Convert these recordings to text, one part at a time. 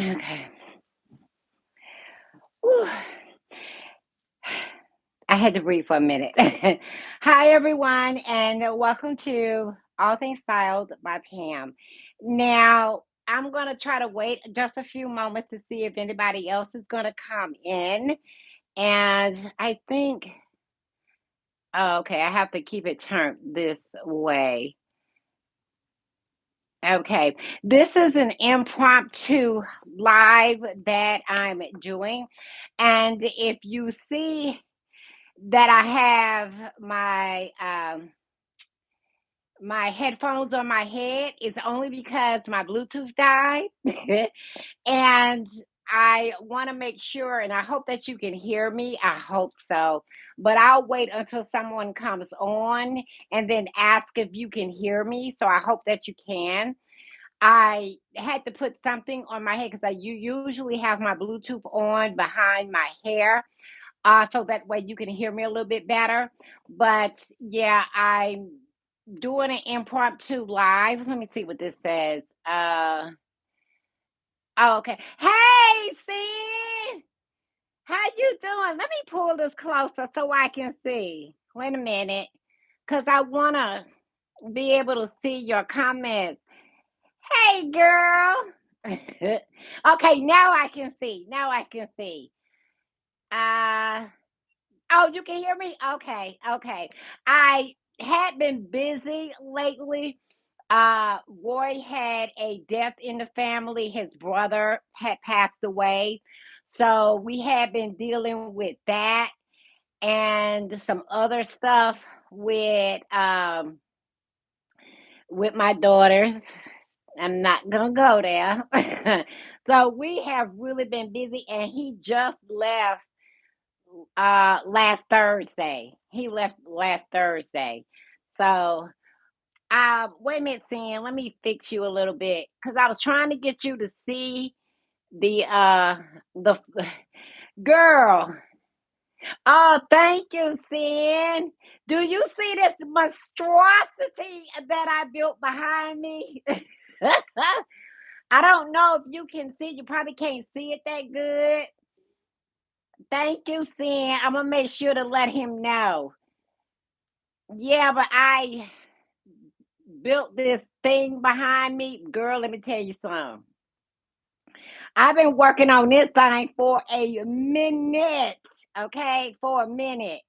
Okay. Whew. I had to breathe for a minute. Hi, everyone, and welcome to All Things Styled by Pam. Now, I'm going to try to wait just a few moments to see if anybody else is going to come in. And I think, oh, okay, I have to keep it turned this way. Okay, this is an impromptu live that I'm doing. And if you see that I have my headphones on my head, it's only because my Bluetooth died. And I want to make sure, and I hope that you can hear me. I hope so. But I'll wait until someone comes on and then ask if you can hear me. So I hope that you can. I had to put something on my head because I usually have my Bluetooth on behind my hair, so that way you can hear me a little bit better. But yeah, I'm doing an impromptu live. Let me see what this says. Oh, okay. Hey, Sin, how you doing? Let me pull this closer so I can see. Wait a minute, cause I wanna be able to see your comments. Hey, girl. Okay, now I can see. Now I can see. Uh Oh, you can hear me? Okay, okay. I had been busy lately. Roy had a death in the family. His brother had passed away. So we had been dealing with that and some other stuff with my daughters. I'm not gonna go there. So we have really been busy, and he just left last Thursday. He left last Thursday. So wait a minute, Sam. Let me fix you a little bit. Cause I was trying to get you to see the girl. Oh, thank you, Sin. Do you see this monstrosity that I built behind me? I don't know if you can see. You probably can't see it that good. Thank you, Sin. I'm gonna make sure to let him know. Yeah, but I built this thing behind me. Girl, let me tell you something. I've been working on this thing for a minute. Okay, for a minute.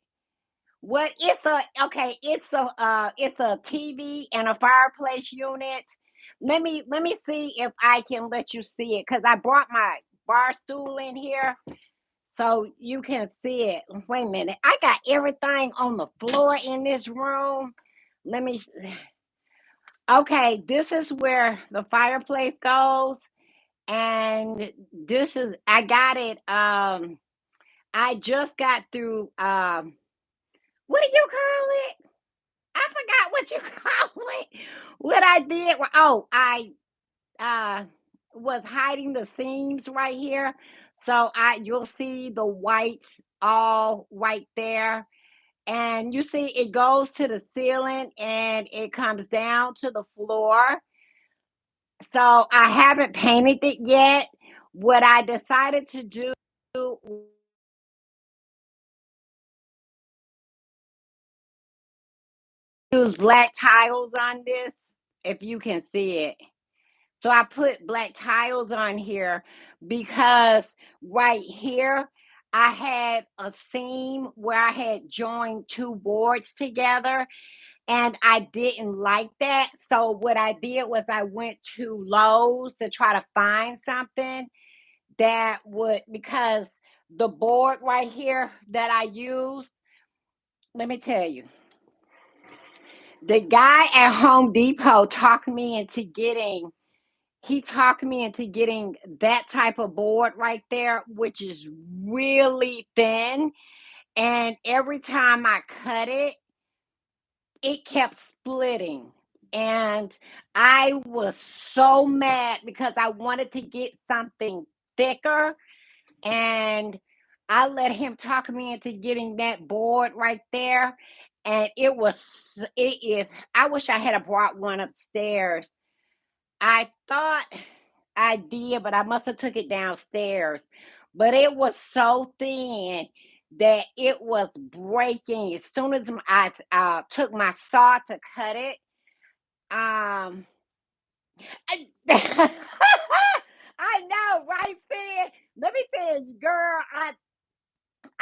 What it's a okay, it's a TV and a fireplace unit. Let me see if I can let you see it because I brought my bar stool in here so you can see it. Wait a minute. I got everything on the floor in this room. Let me Okay, this is where the fireplace goes, and this is I got it. I just got through. What do you call it? I forgot what you call it. What I did. Oh, I uh was hiding the seams right here, so I you'll see the whites all right there. And you see, it goes to the ceiling and it comes down to the floor. So I haven't painted it yet. What I decided to do use black tiles on this, if you can see it. So I put black tiles on here because right here I had a seam where I had joined two boards together and I didn't like that. So what I did was I went to Lowe's to try to find something that would because the board right here that I use, let me tell you, the guy at Home Depot talked me into getting he talked me into getting that type of board right there, which is really thin. And every time I cut it, it kept splitting. And I was so mad because I wanted to get something thicker. And I let him talk me into getting that board right there. And it is, I wish I had brought one upstairs. I thought I did, but I must have took it downstairs. But it was so thin that it was breaking as soon as I took my saw to cut it. Um, I, I know, right there. Let me tell you, girl.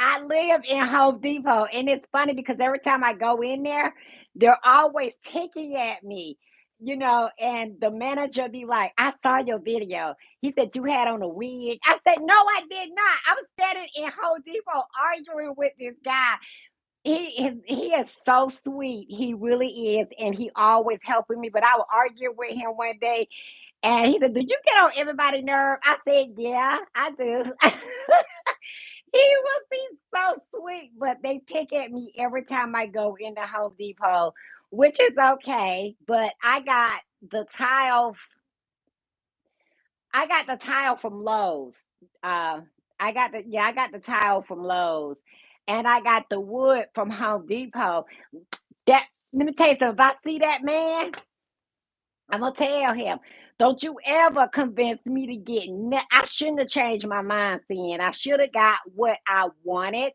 I live in Home Depot, and it's funny because every time I go in there, they're always picking at me, and the manager be like, I saw your video. He said you had on a wig. I said, no, I did not. I was standing in Home Depot arguing with this guy. He is so sweet. He really is, and he always helping me. But I was arguing with him one day, and he said, "Did you get on everybody's nerve?" I said, "Yeah, I do." He was He's so sweet, but they pick at me every time I go into Home Depot, which is okay. But the tile. I got the tile from Lowe's. Uh, I got the tile from Lowe's, and I got the wood from Home Depot. That Let me tell you something. If I see that man, I'm gonna tell him, don't you ever convince me to get. I shouldn't have changed my mind then. I should have got what I wanted,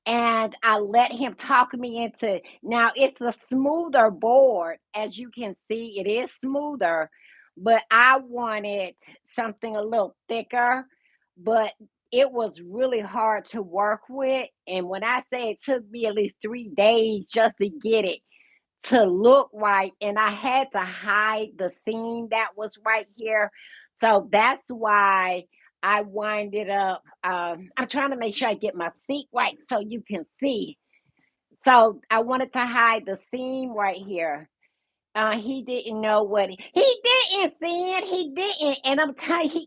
and I let him talk me into. Now it's a smoother board, as you can see, it is smoother, but I wanted something a little thicker. But it was really hard to work with, and when I say it took me at least 3 days just to get it to look right, and I had to hide the seam that was right here. So that's why I winded up. I'm trying to make sure I get my seat right so you can see. So I wanted to hide the seam right here. He didn't know he didn't, Sin. He didn't, and I'm telling you,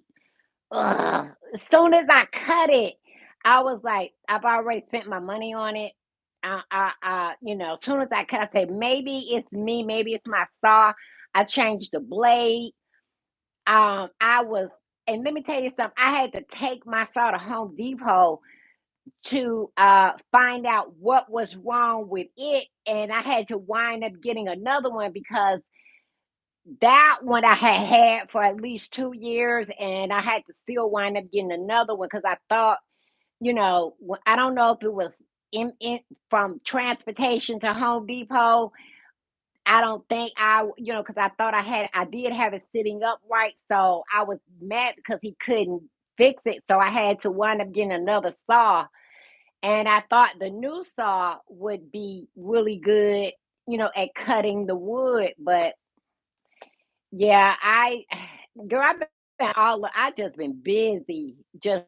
ugh, as soon as I cut it, I was like, I've already spent my money on it. As soon as I cut, I said, maybe it's me, maybe it's my saw. I changed the blade. I was, and let me tell you something. I had to take my saw to Home Depot to find out what was wrong with it, and I had to wind up getting another one because that one I had for at least 2 years, and I had to still wind up getting another one because I thought, I don't know if it was from transportation to Home Depot. I don't think because I thought I did have it sitting upright, so I was mad because he couldn't fix it, so I had to wind up getting another saw, and I thought the new saw would be really good, at cutting the wood, but yeah, girl, I just been busy, just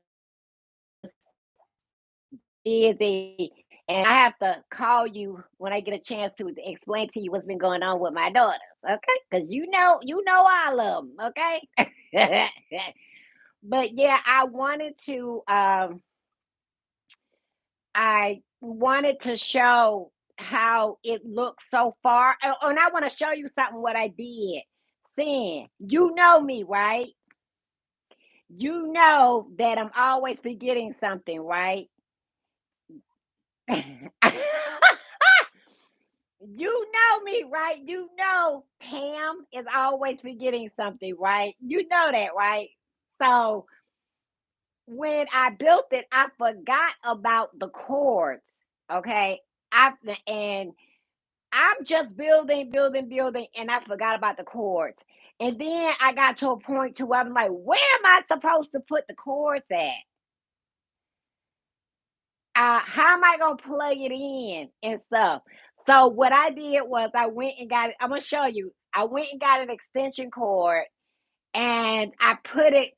busy, and I have to call you when I get a chance to explain to you what's been going on with my daughters, okay? Because you know all of them, okay? But yeah, I wanted to show how it looks so far, and I want to show you something what I did. Sin, you know me, right? You know that I'm always forgetting something, right? You know me, right? You know Pam is always forgetting something, right? You know that, right? So when I built it, I forgot about the cords. Okay. I and I'm just building, building, building, and I forgot about the cords. And then I got to a point to where I'm like, where am I supposed to put the cords at? How am I gonna plug it in and stuff? So what I did was I went and got it. I'm gonna show you. I went and got an extension cord and I put it.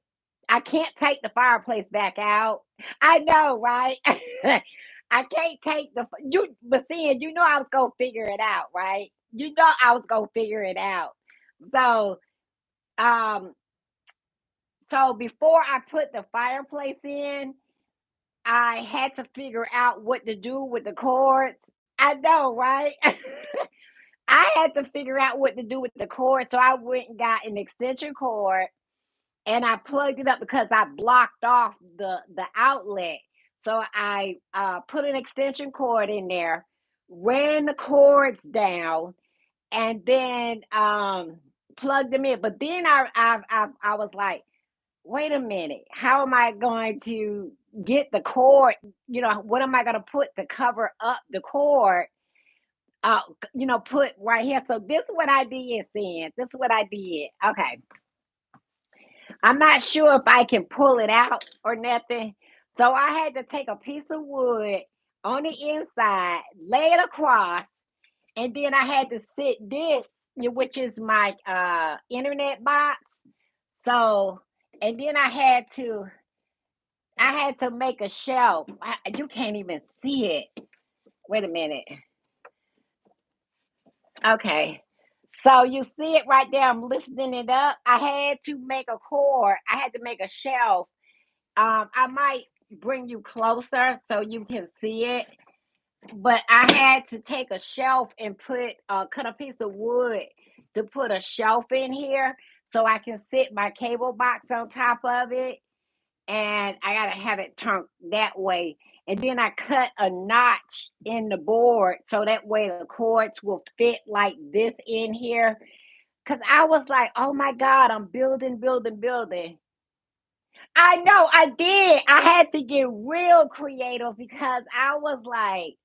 I can't take the fireplace back out. I know, right? I can't take but then I was gonna figure it out, right? I was gonna figure it out. So, um, so before I put the fireplace in, I had to figure out what to do with the cords. I know, right? I had to figure out what to do with the cord, so I went and got an extension cord and I plugged it up because I blocked off the outlet. So I put an extension cord in there, ran the cords down, and then plugged them in. But then I was like, wait a minute, how am I going to get the cord? What am I going to put to cover up the cord? Put right here. So this is what I did, then. This is what I did. Okay. I'm not sure if I can pull it out or nothing. So I had to take a piece of wood on the inside, lay it across, and then I had to sit this, which is my internet box. So, and then I had to make a shelf. You can't even see it. Wait a minute. Okay. So you see it right there. I'm lifting it up. I had to make a cord. I had to make a shelf. I might bring you closer so you can see it. But I had to take a shelf and cut a piece of wood to put a shelf in here so I can sit my cable box on top of it. And I gotta have it turned that way. And then I cut a notch in the board so that way the cords will fit like this in here. Cause I was like, oh my God, I'm building, building, building. I know I did. I had to get real creative because I was like,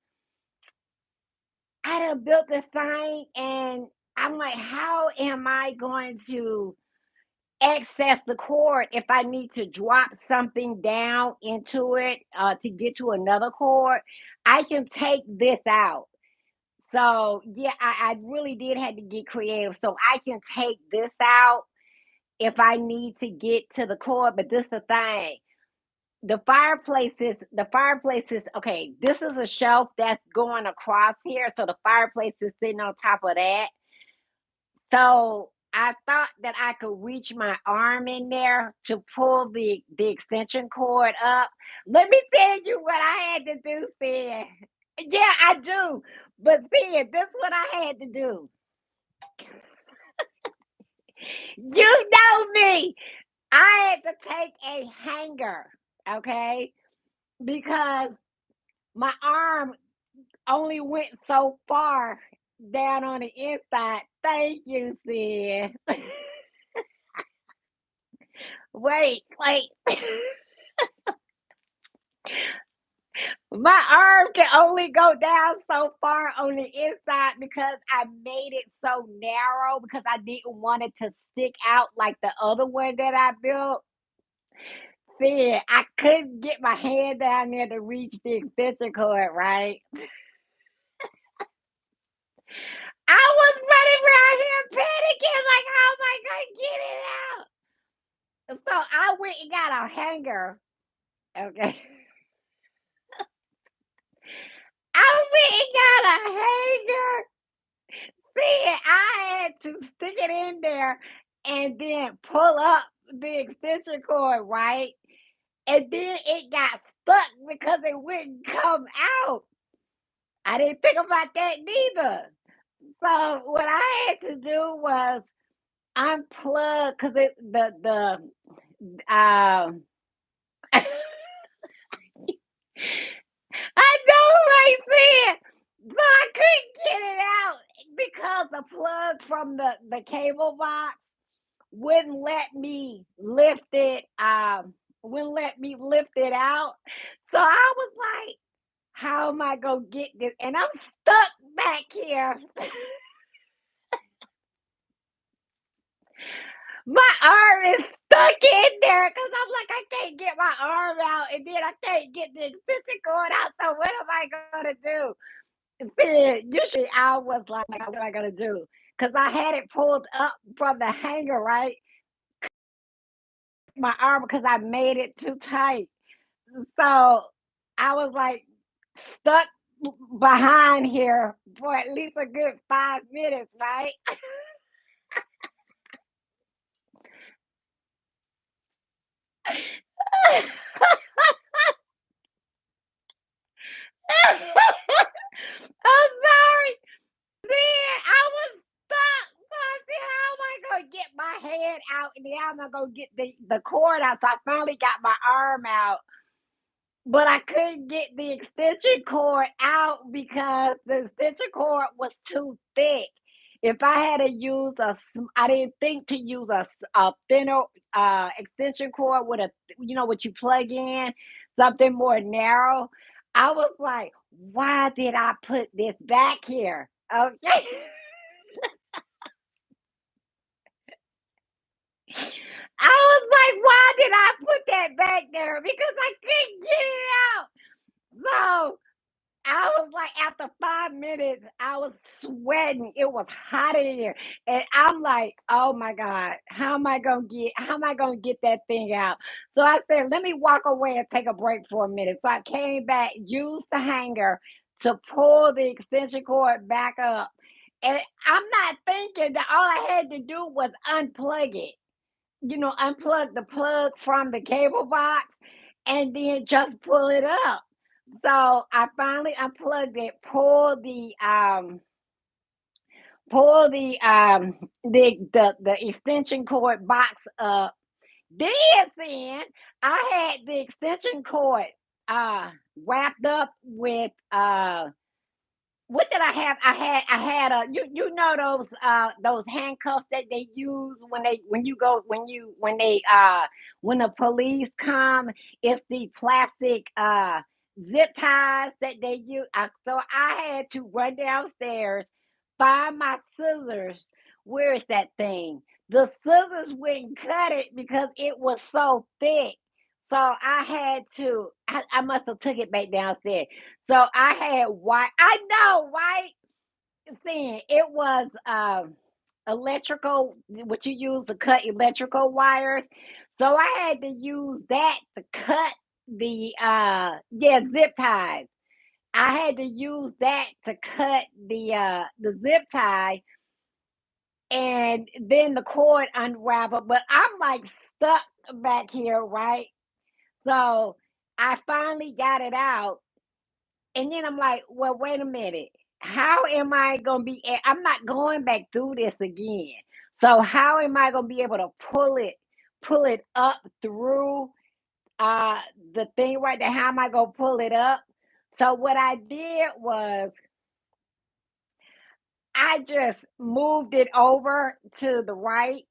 I done built this thing and I'm like, how am I going to access the cord if I need to drop something down into it to get to another cord? I can take this out. So yeah, I really did have to get creative. So I can take this out if I need to get to the cord. But this is the thing. The fireplace is okay. This is a shelf that's going across here. So the fireplace is sitting on top of that. So I thought that I could reach my arm in there to pull the extension cord up. Let me tell you what I had to do, Sid. Yeah, I do. But Sid, this is what I had to do. You know me. I had to take a hanger, okay? Because my arm only went so far down on the inside. Thank you, Sid. Wait. My arm can only go down so far on the inside because I made it so narrow because I didn't want it to stick out like the other one that I built. See, I couldn't get my hand down there to reach the extension cord, right? I was running around here panicking, like, how am I gonna get it out? So I went and got a hanger. Okay. I went and got a hanger. See, I had to stick it in there and then pull up the extension cord, right? And then it got stuck because it wouldn't come out. I didn't think about that neither. So what I had to do was unplug because um I know right there. So I couldn't get it out because the plug from the cable box wouldn't let me lift it, wouldn't let me lift it out. So I was like, how am I gonna get this? And I'm stuck back here. My arm is stuck in there because I'm like, I can't get my arm out, and then I can't get the extension cord out. So what am I gonna do? Then usually I was like, what am I gonna do? Because I had it pulled up from the hanger, right? My arm because I made it too tight. So I was like stuck behind here for at least a good 5 minutes, right? I'm sorry. Then I was stuck. So I said, how am I gonna get my hand out and then how am I gonna get the cord out? So I finally got my arm out. But I couldn't get the extension cord out because the extension cord was too thick. If I had to use I didn't think to use a thinner extension cord with what you plug in, something more narrow. I was like, why did I put this back here? Okay. I was like, why did I put that back there? Because I couldn't get it out. So I was like, after 5 minutes, I was sweating. It was hot in here. And I'm like, oh my God, how am I gonna get that thing out? So I said, let me walk away and take a break for a minute. So I came back, used the hanger to pull the extension cord back up. And I'm not thinking that all I had to do was unplug it, unplug the plug from the cable box and then just pull it up. So I finally unplugged it, pull the extension cord box up. Then I had the extension cord wrapped up with what did I have? I had those handcuffs that they use when the police come. It's the plastic zip ties that they use. So I had to run downstairs, find my scissors. Where is that thing? The scissors wouldn't cut it because it was so thick. So I must have took it back downstairs. So I had white. I know, right? Saying it was electrical, what you use to cut electrical wires. So I had to use that to cut zip ties. I had to use that to cut the zip tie and then the cord unraveled. But I'm like stuck back here, right? So I finally got it out. And then I'm like, well, wait a minute. How am I gonna I'm not going back through this again. So how am I gonna be able to pull it up through uh the thing right there? How am I gonna pull it up? So what I did was I just moved it over to the right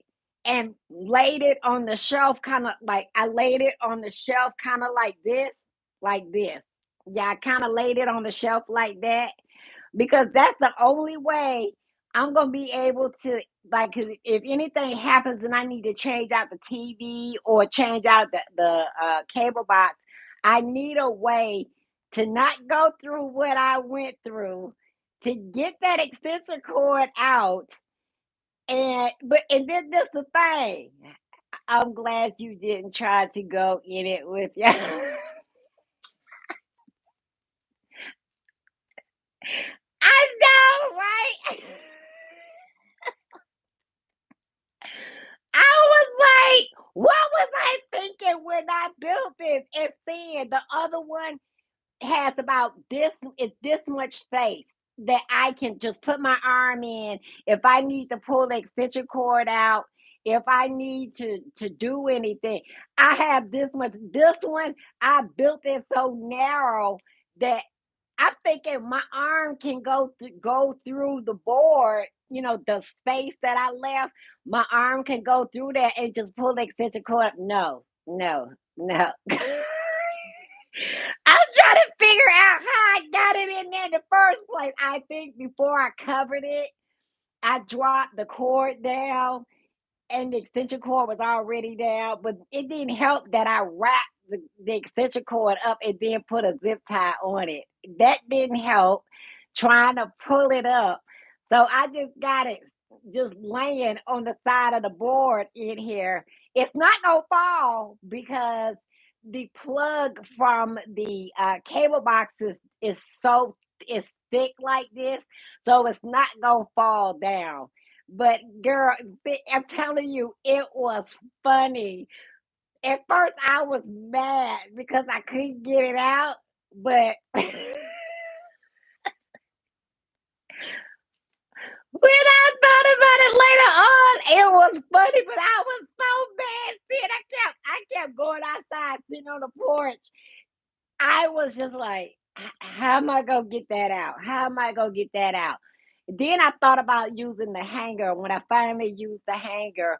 and laid it on the shelf, kind of like I laid it on the shelf, kind of like this, like this. Yeah, I kind of laid it on the shelf like that because that's the only way I'm gonna be able to, like, 'cause if anything happens and I need to change out the TV or change out the cable box, I need a way to not go through what I went through to get that extension cord out. And then this the thing. I'm glad you didn't try to go in it with you. I know, right? I was like, what was I thinking when I built this? And then the other one has about this much space that I can just put my arm in if I need to pull the extension cord out, if I need to do anything. I have this much. This one, I built it so narrow that I'm thinking my arm can go through the board, the space that I left. My arm can go through there and just pull the extension cord. No, no, no. I'm trying to figure out how I got it in there in the first place. I think before I covered it, I dropped the cord down and the extension cord was already down, but it didn't help that I wrapped the extension cord up and then put a zip tie on it. That didn't help trying to pull it up. So I just got it just laying on the side of the board in here. It's not gonna fall because the plug from the cable box is thick like this, so it's not gonna fall down. But girl, I'm telling you, it was funny. At first, I was mad because I couldn't get it out, but when I thought about it later on, it was funny. But I was so mad. Seeing I kept going outside, sitting on the porch. I was just like, how am I gonna get that out? How am I gonna get that out? Then I thought about using the hanger. When I finally used the hanger,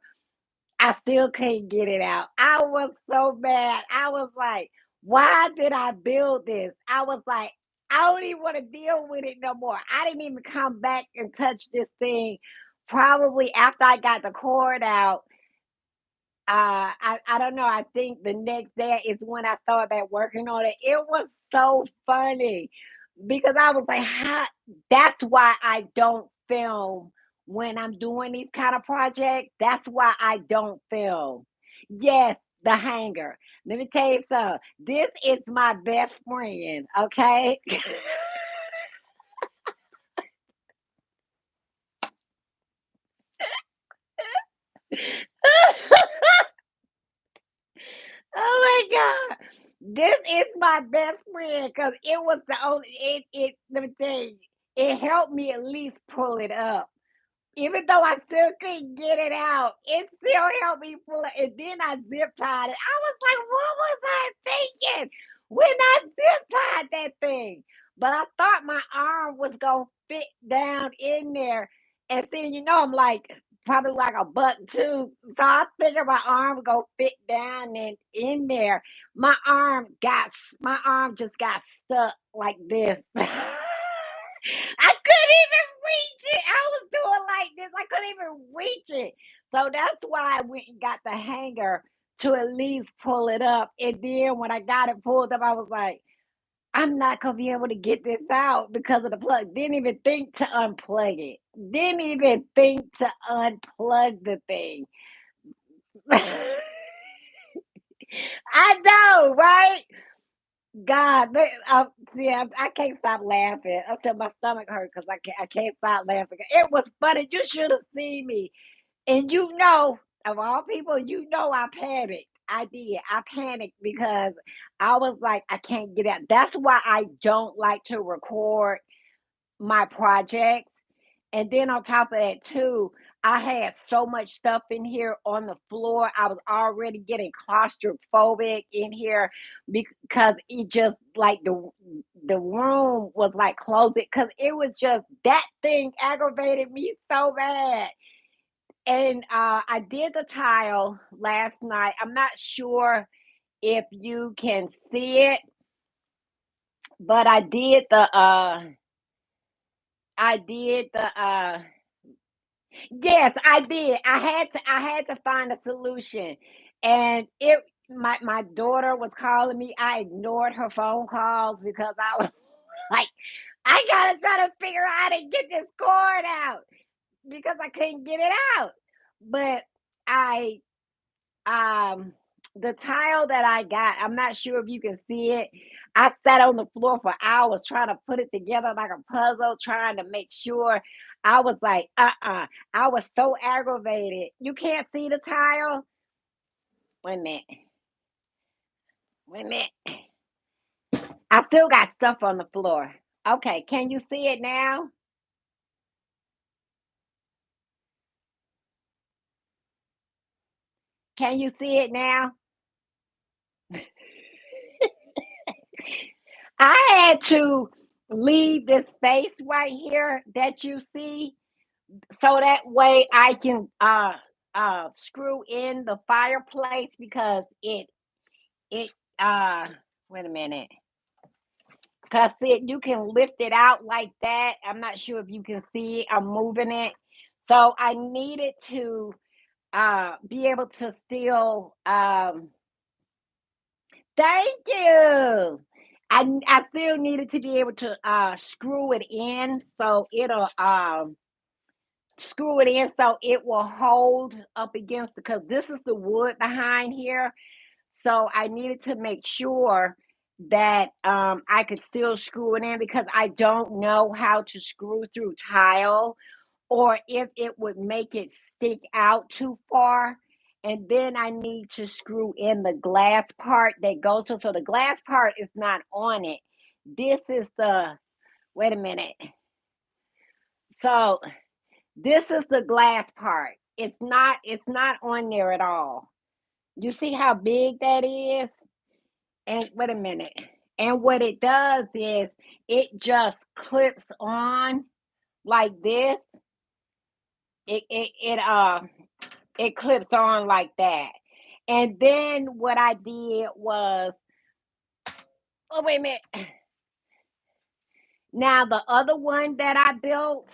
I still couldn't get it out. I was so mad. I was like, why did I build this? I was like, I don't even want to deal with it no more. I didn't even come back and touch this thing probably after I got the cord out. I don't know. I think the next day is when I started back working on it. It was so funny because I was like, how, that's why I don't film when I'm doing these kind of projects. That's why I don't film. Yes, the hanger. Let me tell you something. This is my best friend, okay? Oh my God. This is my best friend because it was the only let me tell you, it helped me at least pull it up. Even though I still couldn't get it out, it still helped me pull it. And then I zip tied it. I was like, what was I thinking when I zip tied that thing? But I thought my arm was gonna fit down in there. And then I'm like probably like a buck too. So I figured my arm would go fit down and in there. My arm just got stuck like this. I couldn't even reach it. I was doing like this. I couldn't even reach it. So that's why I went and got the hanger to at least pull it up. And then when I got it pulled up, I was like, I'm not gonna be able to get this out because of the plug. Didn't even think to unplug it. Didn't even think to unplug the thing. I know, right? God, see, I can't stop laughing until my stomach hurt because I can't stop laughing. It was funny. You should have seen me. And of all people, I panicked. I did. I panicked because I was like, I can't get out. That's why I don't like to record my projects. And then on top of that, too, I had so much stuff in here on the floor. I was already getting claustrophobic in here because it just like the room was like closed because it was just that thing aggravated me so bad. And I did the tile last night. I'm not sure if you can see it, but I did the yes, I did. I had to find a solution. And it my daughter was calling me. I ignored her phone calls because I was like, I gotta try to figure out how to get this cord out because I couldn't get it out. But I um the tile that I got, I'm not sure if you can see it. I sat on the floor for hours trying to put it together like a puzzle, trying to make sure. I was like, I was so aggravated. You can't see the tile? Wait a minute. Wait a minute. I still got stuff on the floor. Okay, can you see it now? Can you see it now? I had to leave this space right here that you see so that way I can screw in the fireplace because it wait a minute. Cause it you can lift it out like that. I'm not sure if you can see it. I'm moving it. So I needed to be able to still thank you. I still needed to be able to screw it in so it'll screw it in so it will hold up against because this is the wood behind here. So I needed to make sure that I could still screw it in because I don't know how to screw through tile or if it would make it stick out too far. And then I need to screw in the glass part that goes so the glass part is not on it. This is the wait a minute. So this is the glass part. It's not on there at all. You see how big that is? And wait a minute. And what it does is it just clips on. like this, it it clips on like that. And then what I did was, oh wait a minute. Now the other one that I built,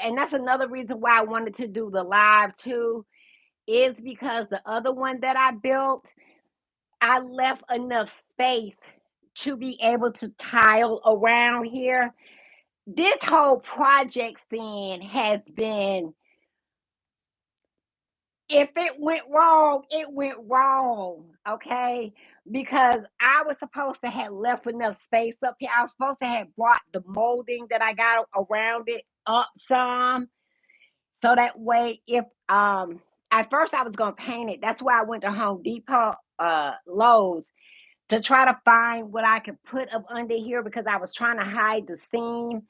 and that's another reason why I wanted to do the live too, is because the other one that I built, I left enough space to be able to tile around here. This whole project thing has been, if it went wrong, it went wrong, okay? Because I was supposed to have left enough space up here. I was supposed to have brought the molding that I got around it up some, so that way if at first I was gonna paint it. That's why I went to Home Depot, Lowe's, to try to find what I could put up under here because I was trying to hide the seam.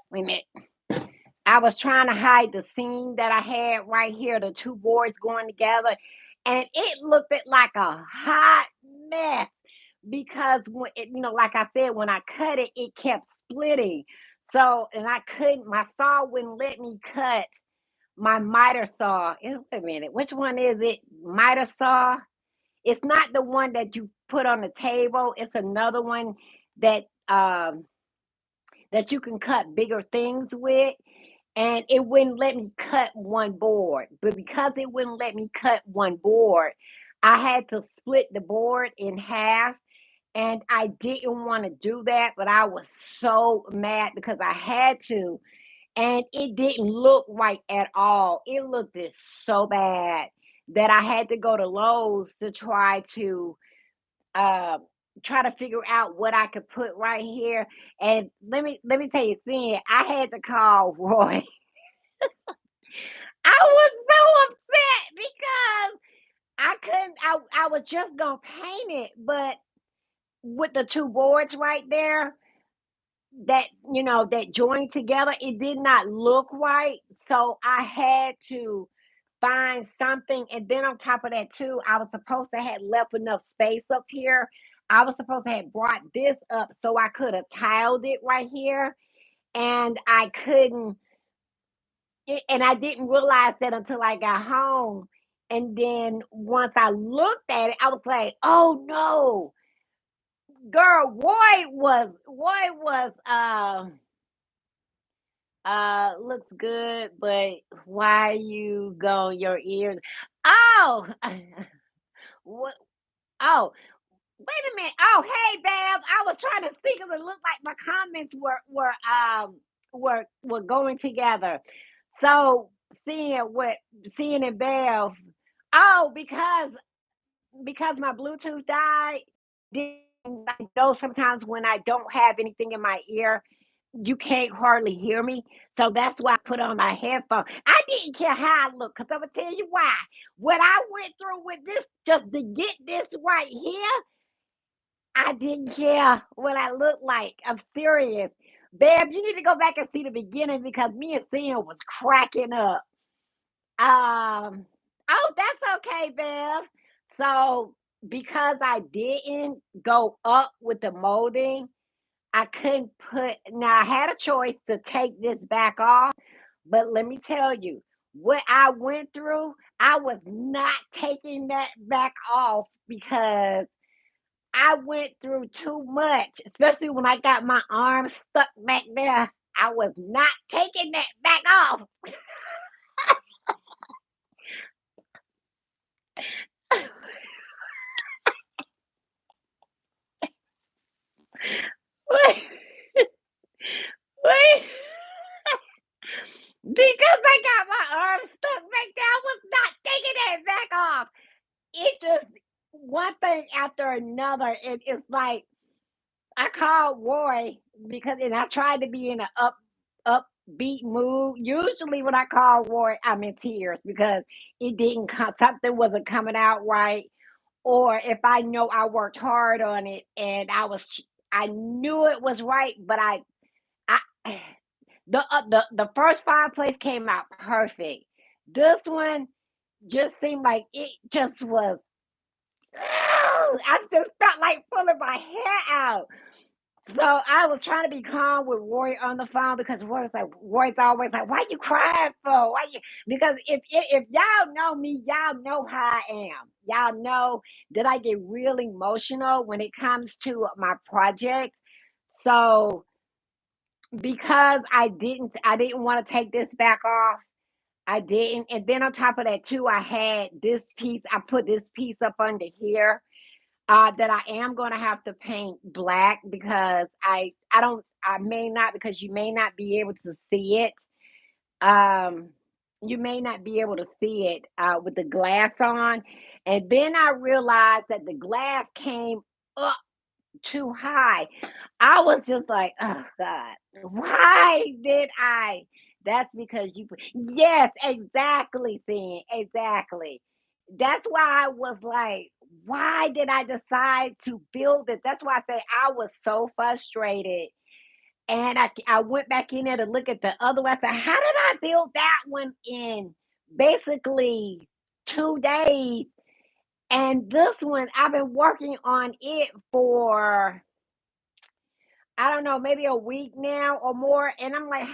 Wait a minute. I was trying to hide the seam that I had right here, the two boards going together, and it looked like a hot mess because when like I said, when I cut it, it kept splitting. So, and I couldn't, my saw wouldn't let me cut my miter saw. Wait a minute, which one is it? Miter saw? It's not the one that you put on the table. It's another one that that you can cut bigger things with. And it wouldn't let me cut one board. But because it wouldn't let me cut one board, I had to split the board in half. And I didn't want to do that, but I was so mad because I had to. And it didn't look right at all. It looked just so bad that I had to go to Lowe's to uh, try to figure out what I could put right here. And let me tell you, thing I had to call Roy. I was so upset because I couldn't. I was just gonna paint it, but with the two boards right there that that joined together, it did not look right. So I had to find something. And then on top of that too, I was supposed to have left enough space up here. I was supposed to have brought this up so I could have tiled it right here. And I couldn't, and I didn't realize that until I got home. And then once I looked at it, I was like, oh no, girl, Roy was looks good, but why you go your ears? Oh, what? Oh, wait a minute. Oh, hey, Babs. I was trying to think of it. Looked like my comments were going together. So seeing it, Bev. Oh, because my Bluetooth died. Then I know sometimes when I don't have anything in my ear, you can't hardly hear me. So that's why I put on my headphone. I didn't care how I look, because I'm gonna tell you why. What I went through with this just to get this right here, I didn't care what I looked like. I'm serious. Babs, you need to go back and see the beginning because me and Sam was cracking up. Um, oh, that's okay, Bev. So because I didn't go up with the molding, I couldn't put. Now I had a choice to take this back off, but let me tell you, what I went through, I was not taking that back off because I went through too much, especially when I got my arm stuck back there. I was not taking that back off. Wait, wait. Because I got my arm stuck back there, I was not taking that back off. It just one thing after another. It's like I called Roy because, and I tried to be in an upbeat mood. Usually when I call Roy, I'm in tears because it didn't come, something wasn't coming out right, or if I know I worked hard on it and I knew it was right, but I the first fireplace came out perfect. This one just seemed like it just was. I just felt like pulling my hair out. So I was trying to be calm with Roy on the phone because Roy's always like, "Why you crying for? Why you?" Because if y'all know me, y'all know how I am. Y'all know that I get real emotional when it comes to my project. So because I didn't want to take this back off. I didn't, and then on top of that too, I had this piece. I put this piece up under here that I am gonna have to paint black because I don't I may not because you may not be able to see it. Um, you may not be able to see it with the glass on. And then I realized that the glass came up too high. I was just like, "Oh God, why did I?" That's because you put yes, exactly, Thing, exactly. That's why I was like, "Why did I decide to build it?" That's why I say I was so frustrated, and I went back in there to look at the other one. I said, "How did I build that one in basically 2 days?" And this one, I've been working on it for I don't know, maybe a week now or more. And I'm like,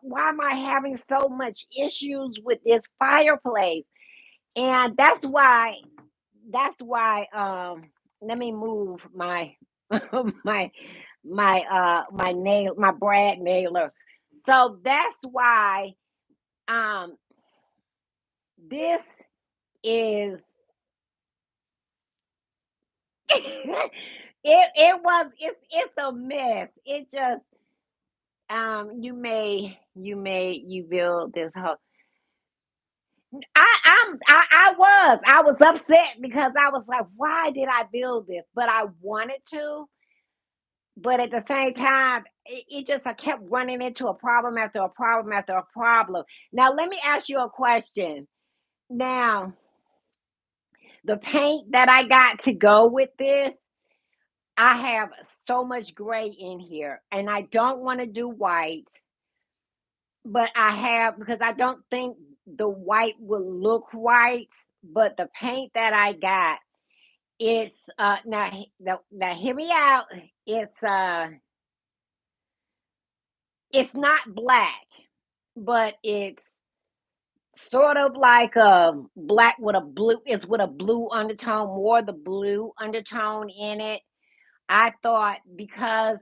why am I having so much issues with this fireplace? And that's why, let me move my, my, my nail, my brad nailer. So that's why, um, this is, it's a mess. It just, you build this whole I was upset because I was like, why did I build this? But I wanted to, but at the same time, it just I kept running into a problem after a problem after a problem. Now let me ask you a question. Now, the paint that I got to go with this, I have so much gray in here, and I don't want to do white, but I have because I don't think the white will look white. But the paint that I got, it's now hear me out. It's it's not black, but it's sort of like black with a blue. It's with a blue undertone, more the blue undertone in it. I thought because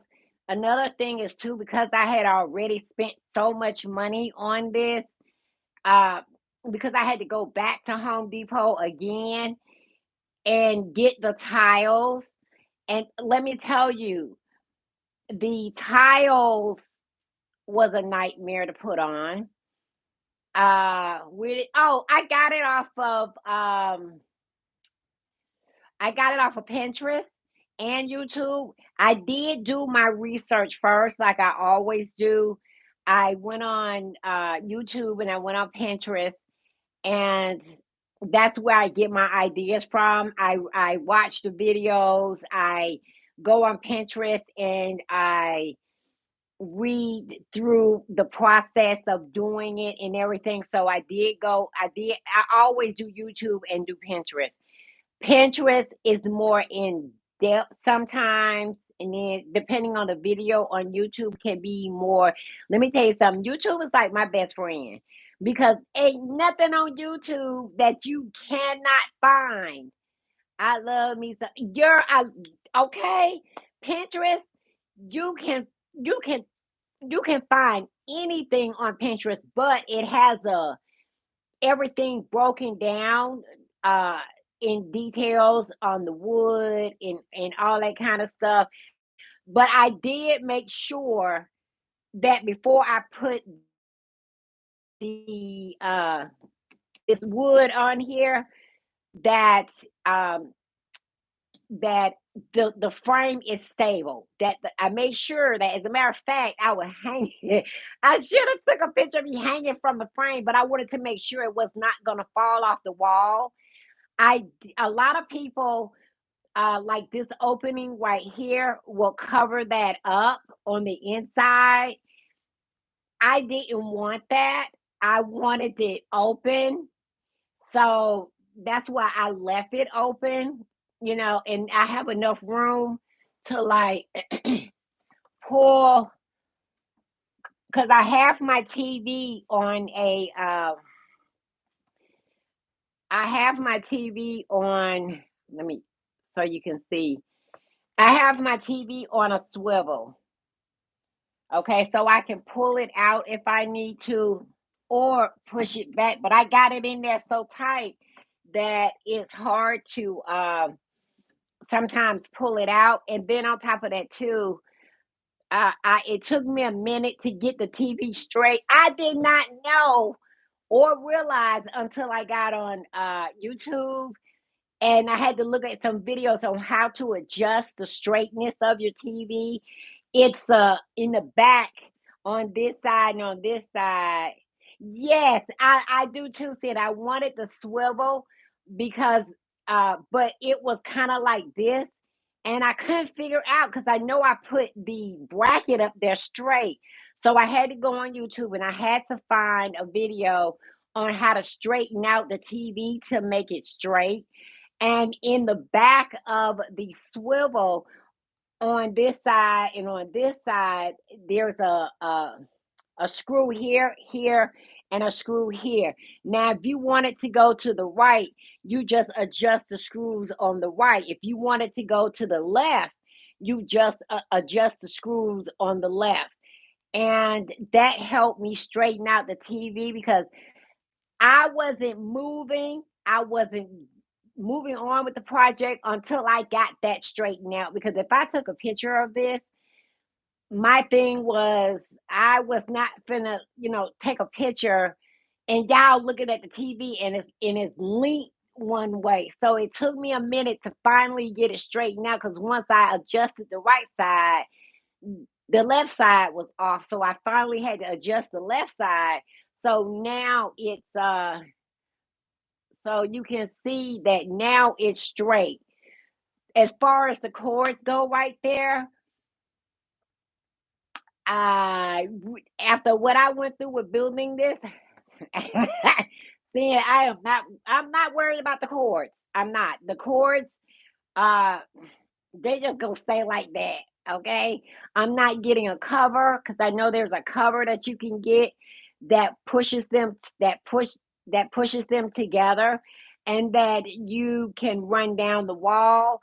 another thing is too because I had already spent so much money on this. Uh, because I had to go back to Home Depot again and get the tiles. And let me tell you, the tiles was a nightmare to put on. I got it off of Pinterest and YouTube. I did do my research first, like I always do. I went on YouTube and I went on Pinterest, and that's where I get my ideas from. I watch the videos. I go on Pinterest and I read through the process of doing it and everything. So I always do YouTube and do Pinterest. Pinterest is more in depth sometimes. And then depending on the video on YouTube can be more. Let me tell you something. YouTube is like my best friend because ain't nothing on YouTube that you cannot find. I love me some. Okay. Pinterest, you can you can you can find anything on Pinterest, but it has a everything broken down uh in details on the wood and all that kind of stuff. But I did make sure that before I put the this wood on here that um that the frame is stable. I made sure that, as a matter of fact, I would hang it. I should have took a picture of me hanging from the frame, but I wanted to make sure it was not going to fall off the wall. A lot of people like this opening right here will cover that up on the inside. I didn't want that. I wanted it open, so that's why I left it open, and I have enough room to like pull because I have my TV on a I have my TV on, let me, so you can see. I have my TV on a swivel. Okay, so I can pull it out if I need to or push it back, but I got it in there so tight that it's hard to sometimes pull it out. And then on top of that too, it took me a minute to get the TV straight. I did not know or realize until I got on YouTube and I had to look at some videos on how to adjust the straightness of your TV. It's in the back on this side and on this side. Yes, I do too. Said I wanted the swivel because but it was kind of like this and I couldn't figure out because I know I put the bracket up there straight. So I had to go on YouTube and I had to find a video on how to straighten out the TV to make it straight. And in the back of the swivel on this side and on this side, there's a screw here, here, and a screw here. Now, if you want it to go to the right, you just adjust the screws on the right. If you want it to go to the left, you just adjust the screws on the left. And that helped me straighten out the TV because I wasn't moving. I wasn't moving on with the project until I got that straightened out. Because if I took a picture of this, my thing was I was not finna, take a picture and y'all looking at the TV and it's linked one way. So it took me a minute to finally get it straightened out because once I adjusted the right side, the left side was off. So I finally had to adjust the left side. So now it's so you can see that now it's straight. As far as the cords go right there, after what I went through with building this, then I'm not worried about the cords. I'm not. The cords, uh they just gonna stay like that. Okay. I'm not getting a cover because I know there's a cover that you can get that pushes them together and that you can run down the wall.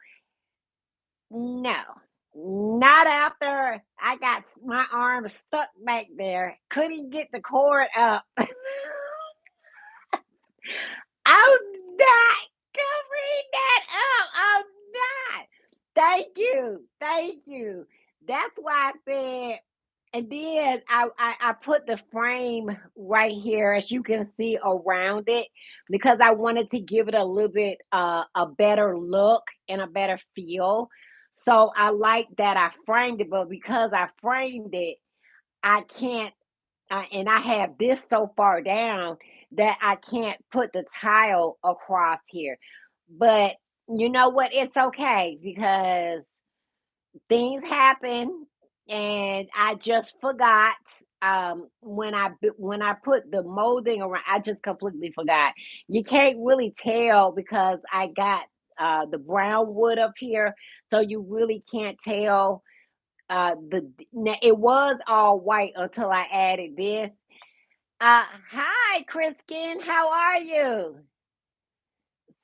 No, not after I got my arm stuck back there. Couldn't get the cord up. I'm not covering that up. I'm not. Thank you. Thank you. That's why I said, and then I put the frame right here, as you can see around it, because I wanted to give it a little bit a better look and a better feel. So I like that I framed it, but because I framed it, I can't and I have this so far down that I can't put the tile across here. But you know what? It's okay because things happen and I just forgot when I put the molding around. I just completely forgot. You can't really tell because I got the brown wood up here, so you really can't tell it was all white until I added this. Hi, Kriskin. How are you?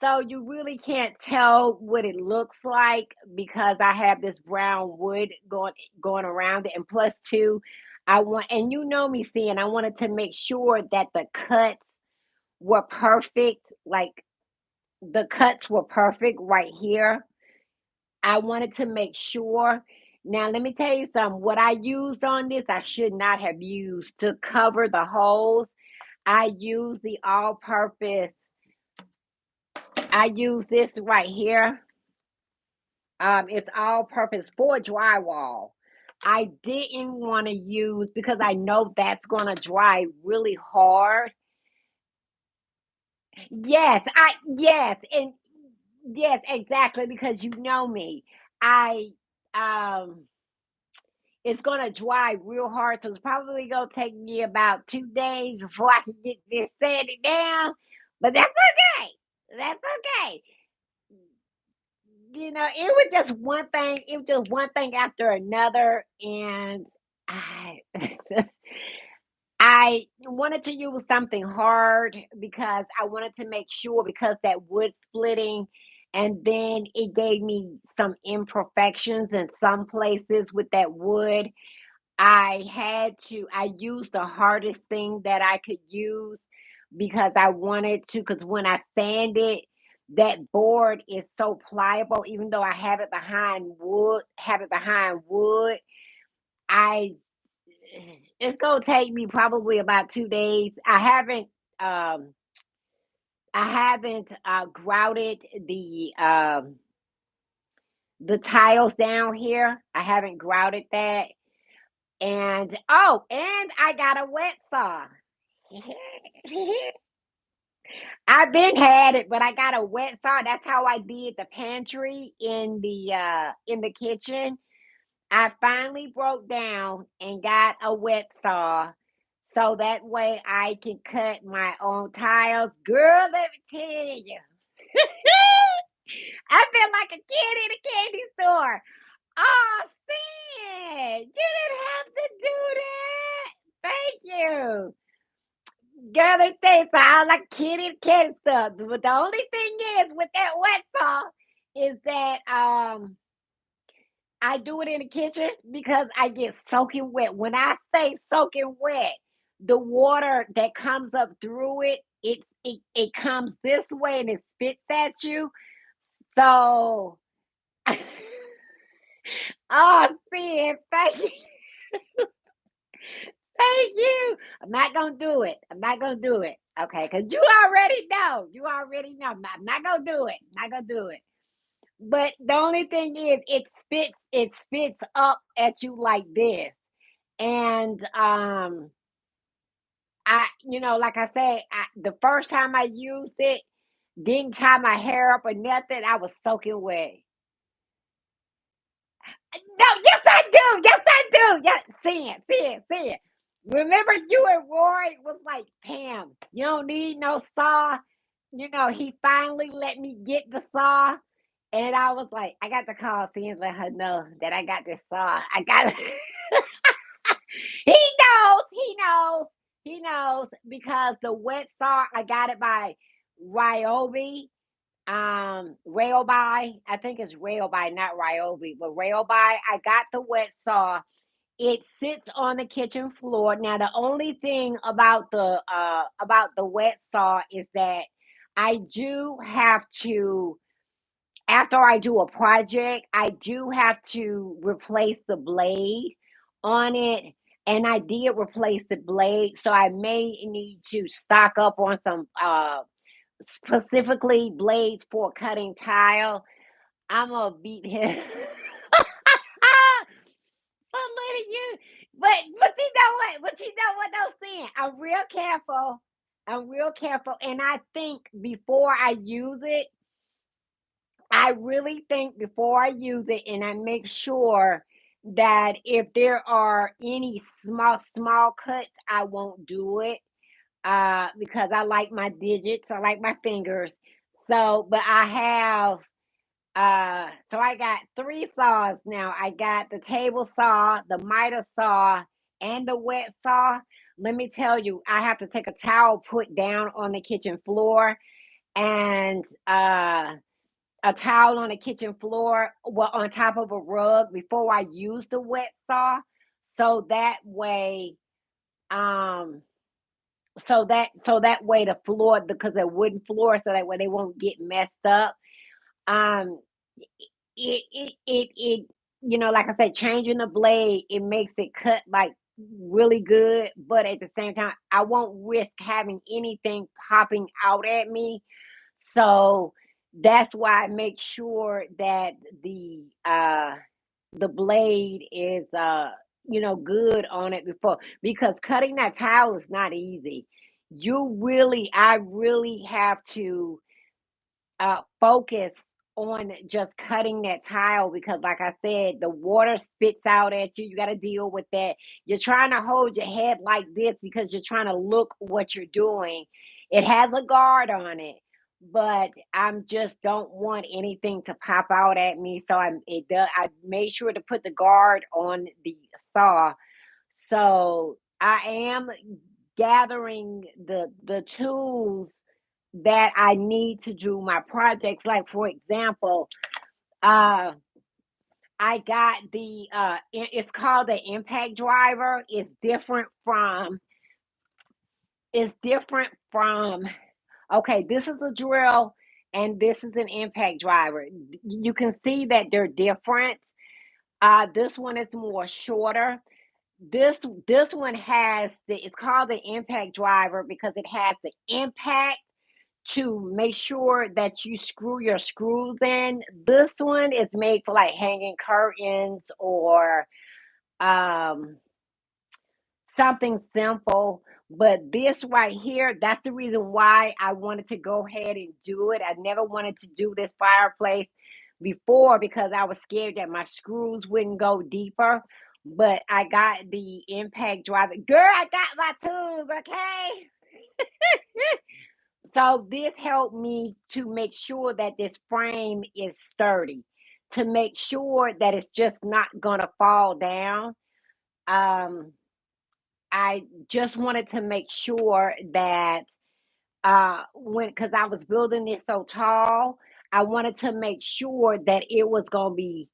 So you really can't tell what it looks like because I have this brown wood going around it, and plus two, I want and you know me, seeing I wanted to make sure that the cuts were perfect. Like the cuts were perfect right here. I wanted to make sure. Now, let me tell you something. What I used on this, I should not have used to cover the holes. I use the all purpose. I use this right here. It's all purpose for drywall. I didn't want to use because I know that's going to dry really hard. Yes, and yes, exactly because you know me. I um it's gonna dry real hard, so it's probably gonna take me about 2 days before I can get this sanded down. But that's okay. That's okay. it was just one thing. It was just one thing after another, and I, I wanted to use something hard because I wanted to make sure because that wood splitting, and then it gave me some imperfections in some places with that wood. I used the hardest thing that I could use because I wanted to, because when I sand it, that board is so pliable, even though I have it behind wood, I it's gonna take me probably about 2 days. Um I haven't grouted the tiles down here. I haven't grouted that. And oh, and I got a wet saw. I've been had it, but I got a wet saw. That's how I did the pantry in the kitchen. I finally broke down and got a wet saw so that way I can cut my own tiles. Girl, let me tell you. I feel like a kid in a candy store. Oh, Sin, you didn't have to do that. Thank you. Girl, they say sound like kitty cat stuff. But the only thing is with that wet saw is that I do it in the kitchen because I get soaking wet. When I say soaking wet, the water that comes up through it comes this way and it spits at you. So oh see, thank you. Thank you. I'm not gonna do it. I'm not gonna do it. Okay, because you already know. You already know. I'm not gonna do it. Not gonna do it. But the only thing is it spits up at you like this. And like I say, the first time I used it, didn't tie my hair up or nothing. I was soaking wet. No, yes I do. Yes I do. Yes, see it. Remember you and Roy was like, Pam, you don't need no saw. He finally let me get the saw. And I was like, I got to call C and let her know that I got this saw. I got it. He knows because the wet saw, I got it by Ryobi. Railby, I think it's Railby, not Ryobi, but Railby. I got the wet saw. It sits on the kitchen floor. Now, the only thing about the wet saw is that I do have to, after I do a project, I do have to replace the blade on it. And I did replace the blade, so I may need to stock up on some specifically blades for cutting tile. I'm gonna beat him. I'm letting you, but you know what? But you know what they're saying. I'm real careful. I'm real careful, and I think before I use it, I really think before I use it, and I make sure that if there are any small cuts, I won't do it because I like my digits, I like my fingers. So, but so I got three saws now. I got the table saw, the miter saw, and the wet saw. Let me tell you, I have to take a towel put down on the kitchen floor and a towel on the kitchen floor, well, on top of a rug before I use the wet saw. So that way, um, so that way the floor, because they're wooden floor, so that way they won't get messed up. Um, it, like I said, changing the blade, it makes it cut like really good, but at the same time, I won't risk having anything popping out at me. So that's why I make sure that the blade is good on it before, because cutting that tile is not easy. I really have to focus on just cutting that tile because, like I said, the water spits out at you. You got to deal with that. You're trying to hold your head like this because you're trying to look what you're doing. It has a guard on it, but I'm just don't want anything to pop out at me. So I made sure to put the guard on the saw. So I am gathering the tools that I need to do my projects. Like for example, uh I got it's called the impact driver. It's different from okay, this is a drill and this is an impact driver. You can see that they're different. This one is more shorter. This this one has it's called the impact driver because it has the impact to make sure that you screw your screws in. This one is made for like hanging curtains or um something simple. But this right here, that's the reason why I wanted to go ahead and do it. I never wanted to do this fireplace before because I was scared that my screws wouldn't go deeper. But I got the impact driver. Girl, I got my tools, okay? So this helped me to make sure that this frame is sturdy, to make sure that it's just not gonna fall down. Um, I just wanted to make sure that when because I was building it so tall, I wanted to make sure that it was gonna be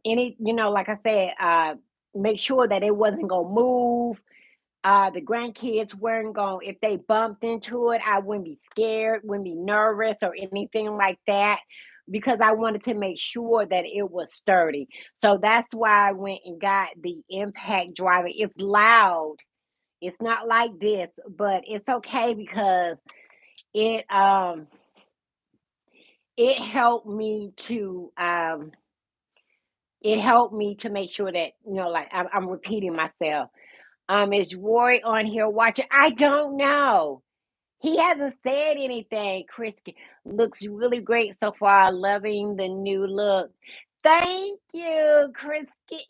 any like I said, make sure that it wasn't gonna move. The grandkids weren't going if they bumped into it, I wouldn't be scared, wouldn't be nervous or anything like that because I wanted to make sure that it was sturdy. So that's why I went and got the impact driver. It's loud. It's not like this, but it's okay because it um it helped me to make sure that like I'm repeating myself. Is Roy on here watching? I don't know. He hasn't said anything. Chris looks really great so far. Loving the new look. Thank you,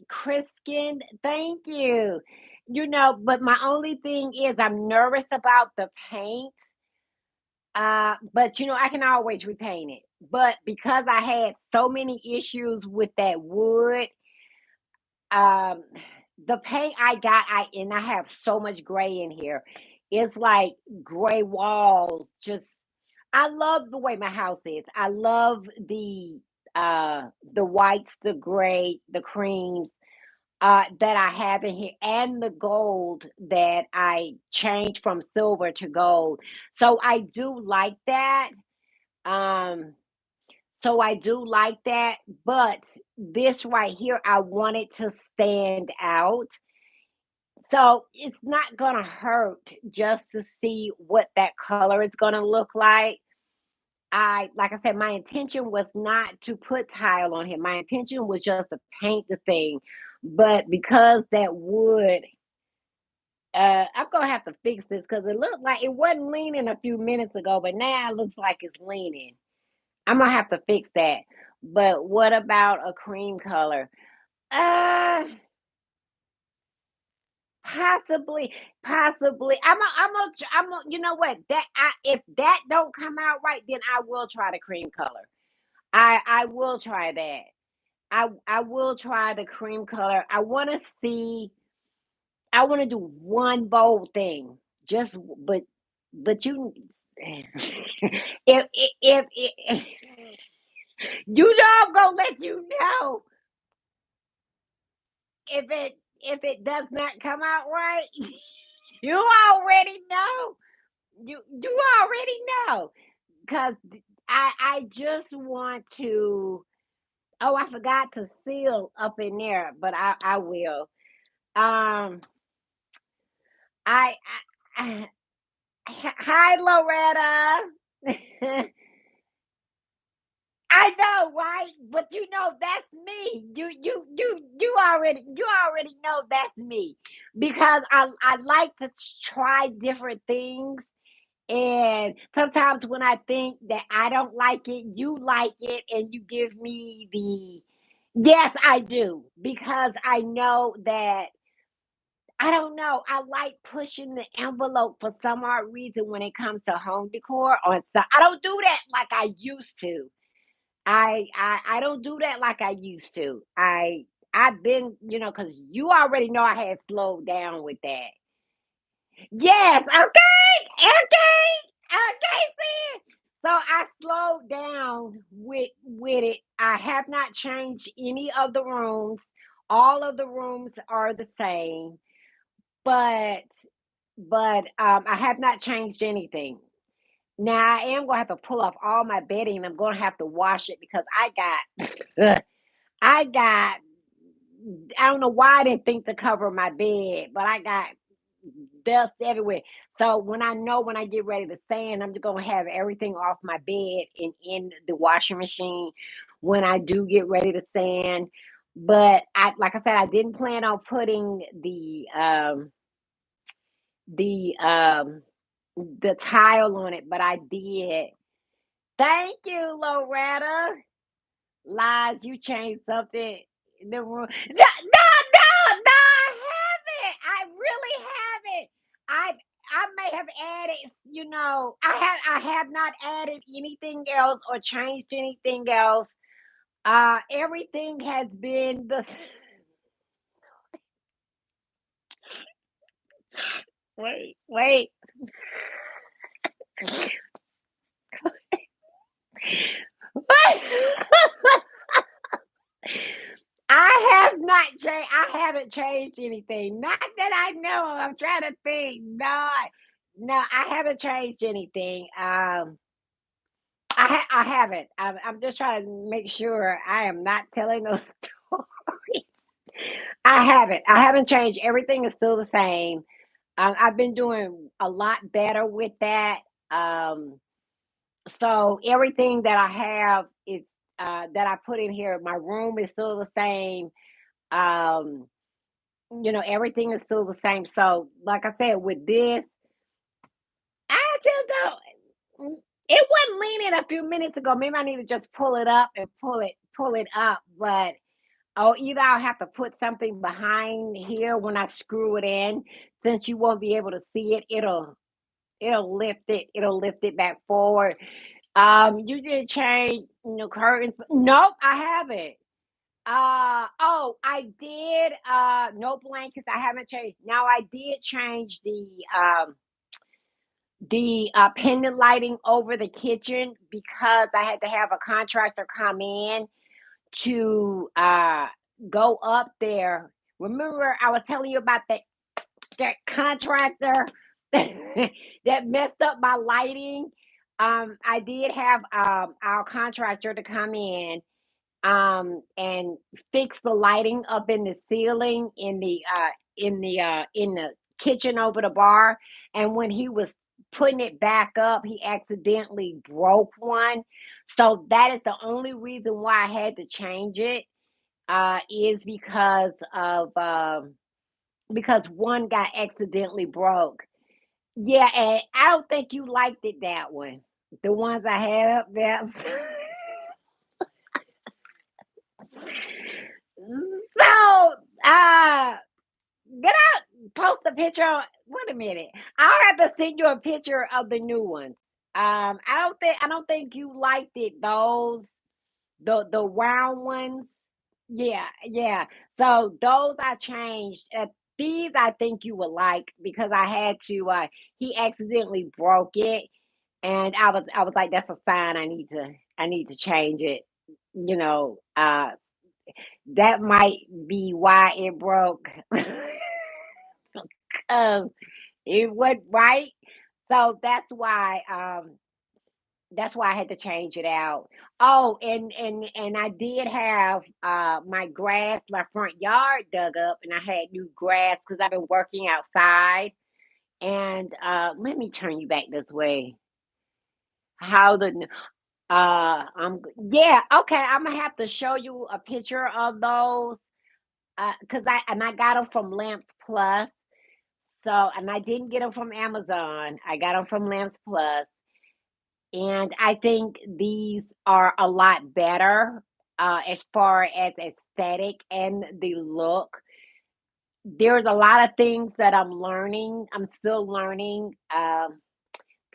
Chriskin. Thank you. But my only thing is I'm nervous about the paint. But I can always repaint it. But because I had so many issues with that wood, um, the paint I got, I have so much gray in here. It's like gray walls. Just I love the way my house is. I love the whites, the gray, the creams that I have in here, and the gold that I changed from silver to gold. So I do like that. Um, but this right here, I want it to stand out. So it's not gonna hurt just to see what that color is gonna look like. Like I said, my intention was not to put tile on here. My intention was just to paint the thing. But because that wood, I'm gonna have to fix this because it looked like it wasn't leaning a few minutes ago, but now it looks like it's leaning. I'm gonna have to fix that. But what about a cream color? Uh Possibly, possibly. You know what? If that don't come out right, then I will try the cream color. I will try that. I will try the cream color. I want to do one bold thing. Just but you if I'm gonna let you know if it does not come out right. You already know. You already know. Cause I just want to. Oh, I forgot to seal up in there, but I will. Um, I, I hi Loretta. I know, right? But that's me. You already know that's me because I like to try different things. And sometimes when I think that I don't like it, you like it, and you give me the yes, I do because I know that I don't know. I like pushing the envelope for some odd reason when it comes to home decor on so I don't do that like I used to. I don't do that like I used to. I've been, because you already know I had slowed down with that. Yes, okay, okay, sis. So I slowed down with it. I have not changed any of the rooms. All of the rooms are the same, but I have not changed anything. Now I am gonna have to pull off all my bedding. And I'm gonna have to wash it because I got I don't know why I didn't think to cover my bed, but I got dust everywhere. So when I get ready to sand, I'm just gonna have everything off my bed and in the washing machine when I do get ready to sand. But I like I said, I didn't plan on putting the the tile on it, but I did. Thank you, Loretta. Lies, you changed something in the room. No, no, I haven't. I really haven't. I may have added, I have not added anything else or changed anything else. Everything has been the wait. I have not changed. I haven't changed anything. Not that I know of. I'm trying to think. No, no, I haven't changed anything. I haven't. I'm just trying to make sure I am not telling those stories. I haven't. I haven't changed. Everything is still the same. I've been doing a lot better with that. Um, so everything that I have is that I put in here. My room is still the same. Um, everything is still the same. So, like I said, with this, I just don't. It wasn't leaning a few minutes ago. Maybe I need to just pull it up and pull it up. But either I'll have to put something behind here when I screw it in, since you won't be able to see it. It'll lift it. It'll lift it back forward. You did change, curtains. Nope, I haven't. I did. No blankets. I haven't changed. Now I did change the pendant lighting over the kitchen because I had to have a contractor come in to go up there. Remember, I was telling you about that contractor that messed up my lighting. I did have our contractor to come in and fix the lighting up in the ceiling in the kitchen over the bar. And when he was putting it back up, he accidentally broke one. So that is the only reason why I had to change it. Is because one got accidentally broke. Yeah, and I don't think you liked it, that one. The ones I had up there. So, uh, did I post a picture on wait a minute. I'll have to send you a picture of the new ones. I don't think you liked it, those the round ones. Yeah, yeah. So those I changed. These I think you would like because I had to he accidentally broke it and I was like, that's a sign I need to change it. You know, that might be why it broke. It went right. So that's why I had to change it out. Oh, and I did have my front yard dug up and I had new grass because I've been working outside. And let me turn you back this way. How the yeah, okay, I'm gonna have to show you a picture of those. Cause I got them from Lamps Plus. So, and I didn't get them from Amazon. I got them from Lamps Plus, and I think these are a lot better as far as aesthetic and the look. there's a lot of things that I'm learning. I'm still learning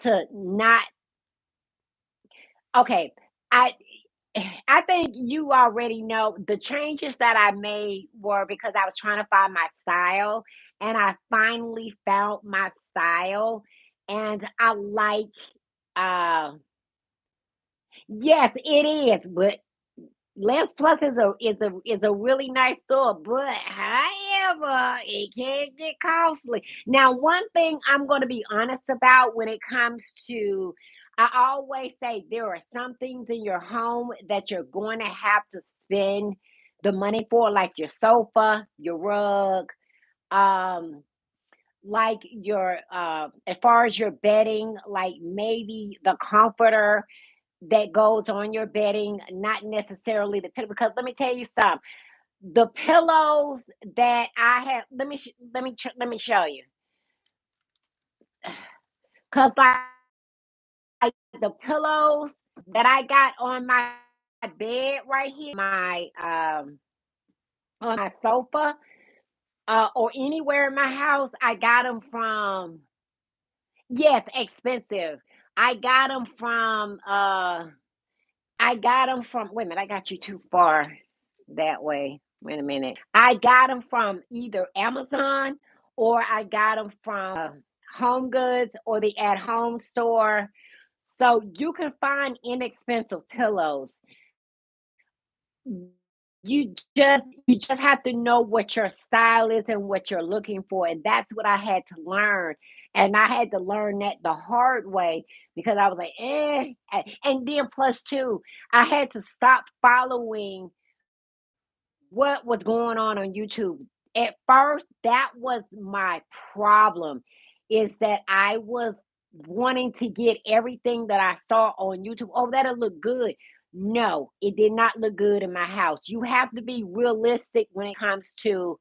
to not okay. I I think you already know the changes that I made were because I was trying to find my style, and I finally found my style, and I like yes, it is, but Lens Plus is a really nice store, but however, it can get costly. Now, one thing I'm gonna be honest about when it comes to I always say there are some things in your home that you're going to have to spend the money for, like your sofa, your rug, um, like your as far as your bedding, like maybe the comforter that goes on your bedding, not necessarily the pillow. Because let me tell you something, the pillows that I have, let me show you. Cause like the pillows that I got on my bed right here, my on my sofa, or anywhere in my house, I got them from. Yes, expensive. I got them from. I got them from. Wait a minute, I got you too far that way. Wait a minute. I got them from either Amazon or I got them from Home Goods or the at home store. So you can find inexpensive pillows. You just have to know what your style is and what you're looking for, and that's what I had to learn. And I had to learn that the hard way because I was like, and then plus two, I had to stop following what was going on YouTube. At first, that was my problem, is that I was wanting to get everything that I saw on YouTube. Oh, that'll look good. No, it did not look good in my house. You have to be realistic when it comes to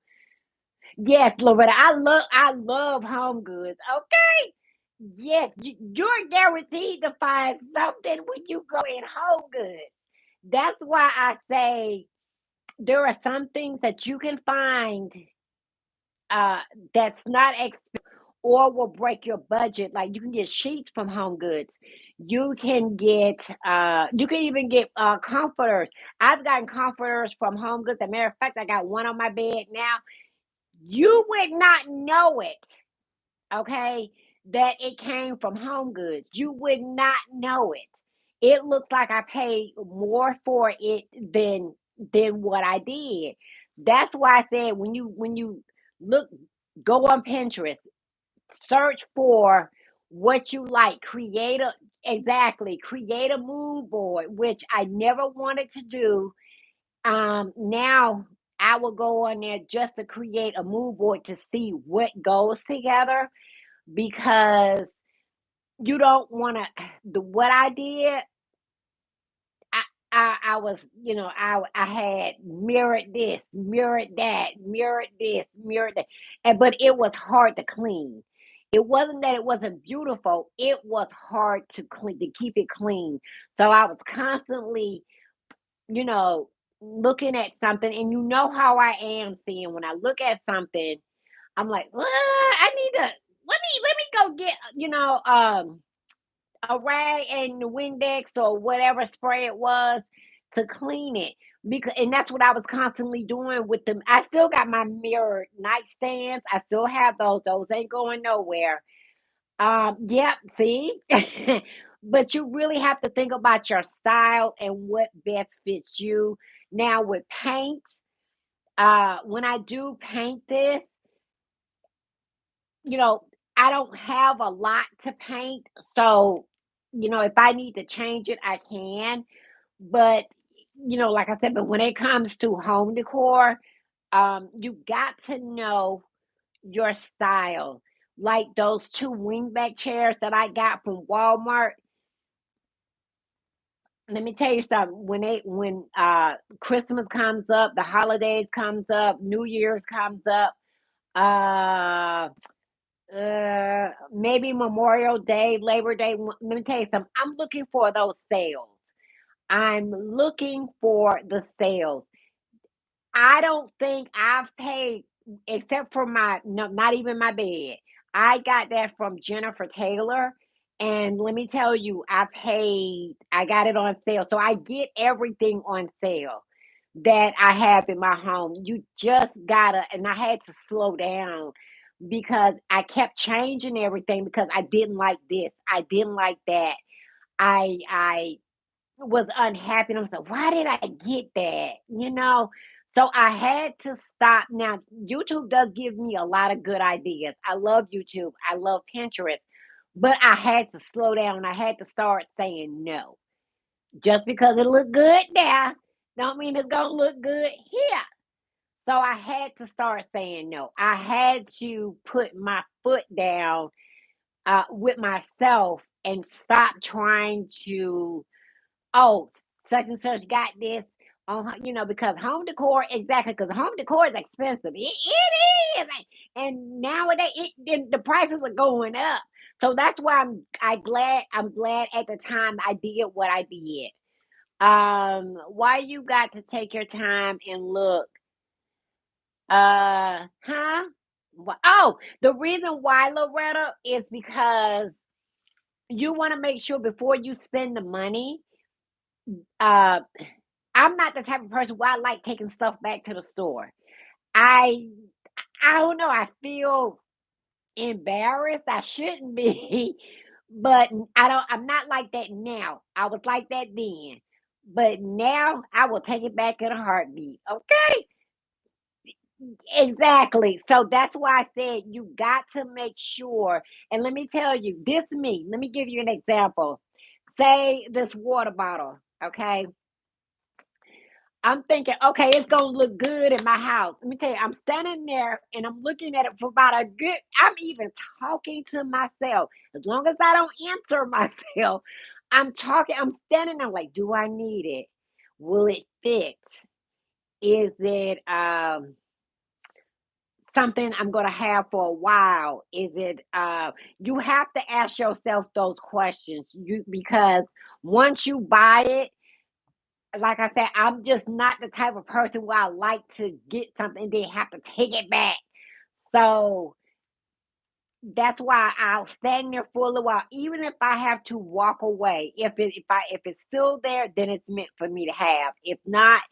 yes, Loretta. I love home goods. Okay. Yes, you're guaranteed to find something when you go in home goods. That's why I say there are some things that you can find uh that's not or will break your budget. Like you can get sheets from Home Goods. You can even get comforters. I've gotten comforters from Home Goods. As a matter of fact, I got one on my bed now. You would not know it, okay, that it came from Home Goods. You would not know it. It looks like I paid more for it than what I did. That's why I said when you look go on Pinterest, search for what you like, create a mood board, which I never wanted to do. Now I will go on there just to create a mood board to see what goes together because you don't want to the what I did I, I was I had mirrored this mirrored this mirrored that and but it was hard to clean. It wasn't that it wasn't beautiful, it was hard to clean, to keep it clean. So I was constantly you know looking at something, and you know how I am seeing when I look at something, I'm like, I need to let me go get a rag and the Windex or whatever spray it was to clean it. Because and that's what I was constantly doing with them. I still got my mirror nightstands. I still have those. Those ain't going nowhere. Yep, see? But you really have to think about your style and what best fits you. Now with paint, when I do paint this, you know, I don't have a lot to paint. So, if I need to change it, I can. But, like I said, but when it comes to home decor, you got to know your style. Like those two wingback chairs that I got from Walmart. Let me tell you something. When Christmas comes up, the holidays comes up, New Year's comes up, uh maybe Memorial Day, Labor Day. Let me tell you something. I'm looking for those sales. I'm looking for the sales. I don't think I've paid. except for my no, not even my bed. I got that from Jennifer Taylor, and let me tell you, I got it on sale, so I get everything on sale that I have in my home. You just gotta, and I had to slow down because I kept changing everything because I didn't like this, I didn't like that. I was unhappy, and I was like, "Why did I get that?" You know? So I had to stop. Now, YouTube does give me a lot of good ideas. I love YouTube. I love Pinterest, but I had to slow down. I had to start saying no. Just because it looked good there, don't mean it's gonna look good here. So I had to start saying no. I had to put my foot down with myself and stop trying to, oh, such and such got this because home decor, exactly, because home decor is expensive. It is, and nowadays the prices are going up. So that's why I'm glad at the time I did what I did. Why you got to take your time and look? Huh? Oh, the reason why, Loretta, is because you want to make sure before you spend the money. Uh, I'm not the type of person where I like taking stuff back to the store. I I don't know. I feel embarrassed. I shouldn't be, but I'm not like that now. I was like that then, but now I will take it back in a heartbeat. Okay, exactly. So that's why I said you got to make sure. And let me tell you, this me. Let me give you an example. Say this water bottle. Okay, I'm thinking, okay, it's gonna look good in my house. Let me tell you, I'm standing there and I'm looking at it for about a good, I'm even talking to myself. As long as I don't answer myself, I'm talking, I'm standing there like, do I need it? Will it fit? Is it something I'm gonna have for a while? Is it you have to ask yourself those questions. You because once you buy it, like I said, I'm just not the type of person where I like to get something and then have to take it back. So that's why I'll stand there for a little while, even if I have to walk away. If it's still there, then it's meant for me to have. If not,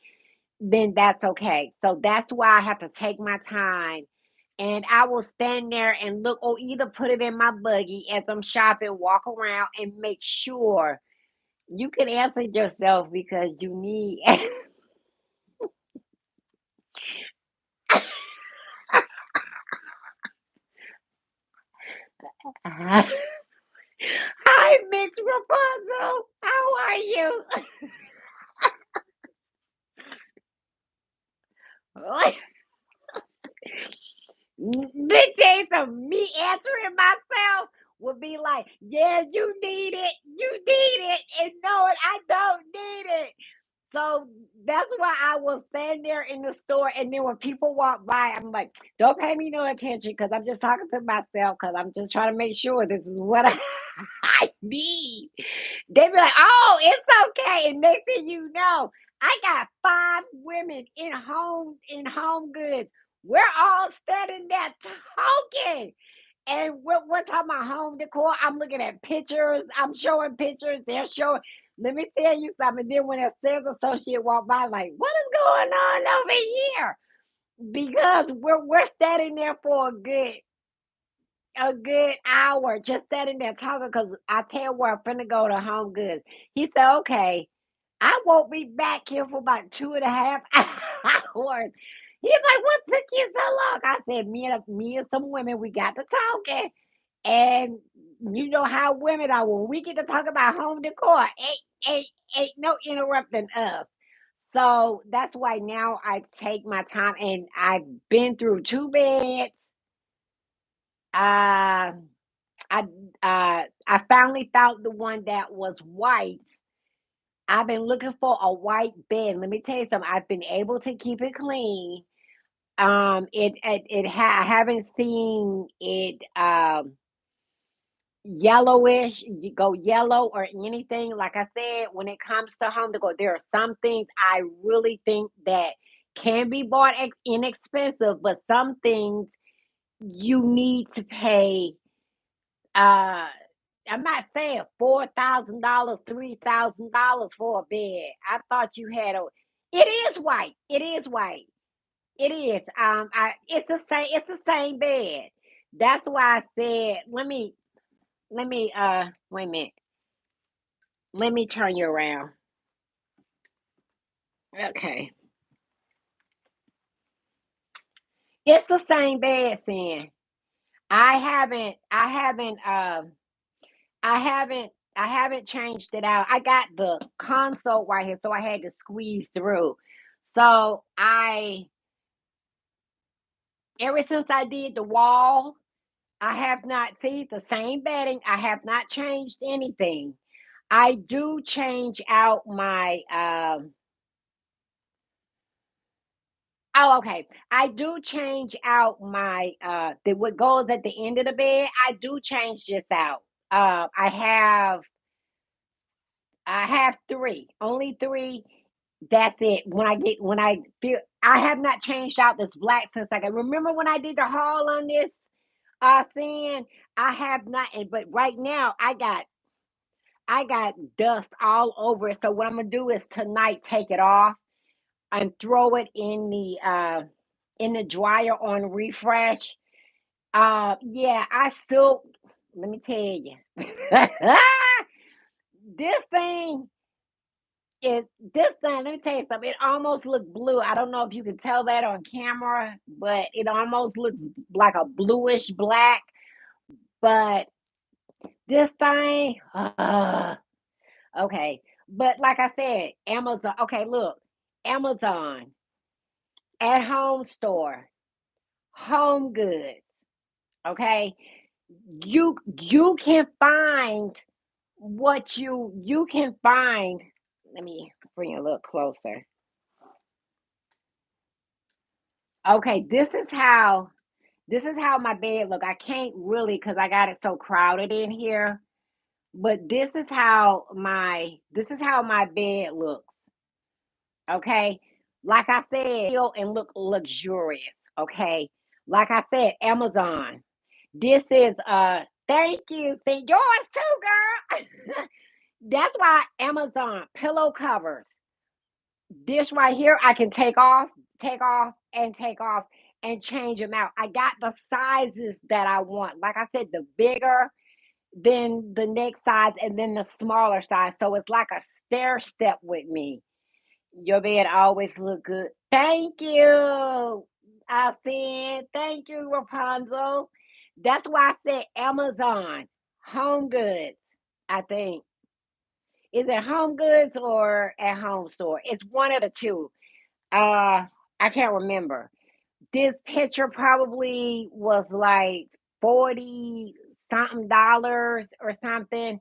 then that's okay. So that's why I have to take my time. And I will stand there and look, or either put it in my buggy as I'm shopping, walk around and make sure you can answer yourself because you need. Hi, Mitch Rapunzel. How are you? Big days of me answering myself would be like, yeah, you need it. You need it. And no, I don't need it. So that's why I will stand there in the store, and then when people walk by, I'm like, "Don't pay me no attention," because I'm just talking to myself. Because I'm just trying to make sure this is what I need. They be like, "Oh, it's okay," and next thing you know, I got 5 women in home goods. We're all standing there talking. And we're talking about home decor. I'm looking at pictures. I'm showing pictures. They're showing. Let me tell you something. Then when a sales associate walk by, like, what is going on over here? Because we're standing there for a good hour, just standing there talking. Because I tell where I'm finna go to Home Goods. He said, okay, I won't be back here for about 2.5 hours. He's like, what took you so long? I said, me and some women, we got to talking. And you know how women are when we get to talk about home decor, ain't ain't no interrupting us. So that's why now I take my time and I've been through 2 beds. Uh I finally found the one that was white. I've been looking for a white bed. Let me tell you something. I've been able to keep it clean. I haven't seen it yellowish, you go yellow or anything. Like I said, when it comes to home decor, there are some things I really think that can be bought inexpensive, but some things you need to pay. Uh, I'm not saying $4,000, $3,000 for a bed. I thought you had a. It is white. It is white. It is. It's the same. It's the same bed. That's why I said. Let me. Wait a minute. Let me turn you around. Okay. It's the same bed, then. I haven't. I haven't. I haven't. I haven't changed it out. I got the console right here, so I had to squeeze through. So I. Ever since I did the wall, I have not see the same bedding. I have not changed anything. I do change out my oh, okay. I do change out my the what goes at the end of the bed. I do change this out. I have three. Only three. That's it. When I feel I have not changed out this black since I can remember when I did the haul on this thing. I have not, but right now I got dust all over it. So what I'm gonna do is tonight take it off and throw it in the dryer on refresh. Yeah, I still let me tell you. this thing this thing, let me tell you something. It almost looked blue. I don't know if you can tell that on camera, but it almost looks like a bluish black. But this thing, okay. But like I said, Amazon. Okay, look, Amazon, at home store, home goods. Okay, you can find what you can find. Let me bring it a little closer. Okay, this is how my bed look. I can't really because I got it so crowded in here. But this is how my bed looks. Okay, like I said, feel and look luxurious. Okay, like I said, Amazon. This is thank you. Thank yours too, girl. That's why Amazon pillow covers. This right here, I can take off, and take off and change them out. I got the sizes that I want. Like I said, the bigger, then the next size, and then the smaller size. So it's like a stair step with me. Your bed always look good. Thank you, Alcin. Thank you, Rapunzel. That's why I said Amazon, Home Goods. I think is it Home Goods or at Home Store? It's one of the two. I can't remember. This picture probably was like 40 something dollars or something.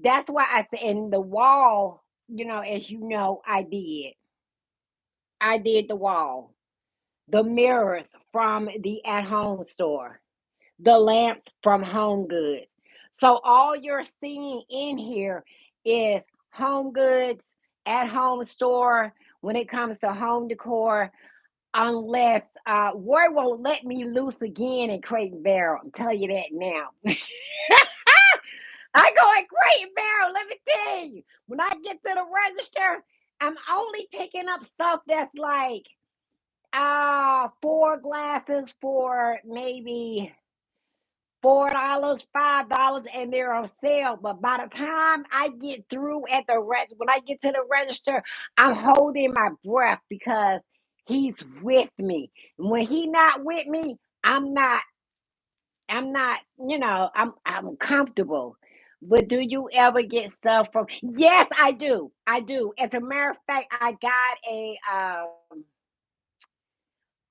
That's why I said in the wall, as you know, I did. I did the wall. The mirrors from the at home store, the lamps from Home Goods. So all you're seeing in here is Home Goods, at home store when it comes to home decor, unless Roy won't let me loose again in Crate and Barrel. I'm telling you that now. I go at Crate and Barrel, let me tell you. When I get to the register, I'm only picking up stuff that's like four glasses for maybe $4, $5, and they're on sale. But by the time I get through at when I get to the register, I'm holding my breath because he's with me. When he not with me, I'm not. I'm not. I'm comfortable. But do you ever get stuff from? Yes, I do. I do. As a matter of fact, I got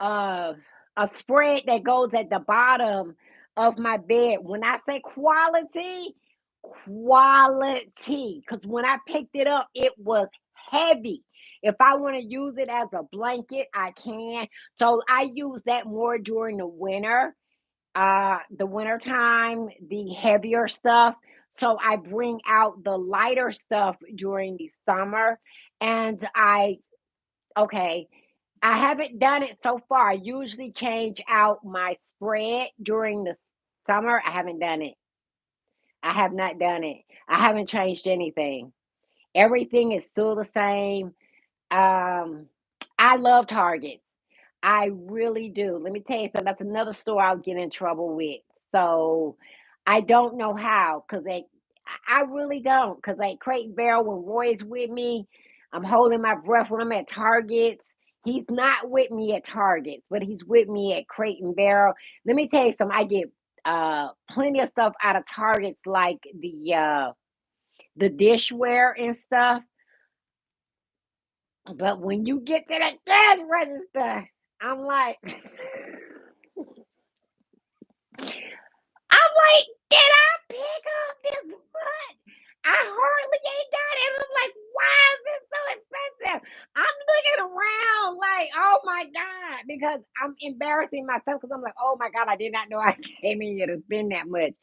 uh, a spread that goes at the bottom of my bed. When I say quality, quality. Because when I picked it up, it was heavy. If I want to use it as a blanket, I can. So I use that more during the winter. The winter time, the heavier stuff. So I bring out the lighter stuff during the summer. And okay, I haven't done it so far. I usually change out my spread during the summer. I haven't done it. I have not done it. I haven't changed anything. Everything is still the same. Um, I love Target. I really do. Let me tell you something. That's another store I'll get in trouble with. So I don't know how, because I really don't. Because like Crate Barrel, when Roy's with me, I'm holding my breath when I'm at Targets. He's not with me at Targets, but he's with me at Crate and Barrel. Let me tell you something. I get plenty of stuff out of Targets, like the dishware and stuff. But when you get to the cash register, I'm like, I'm like, did I pick up this month? I hardly ain't got it. I'm like, why is it so expensive? I'm looking around like, oh my God, because I'm embarrassing myself because I'm like, oh my God, I did not know I came in here to spend that much.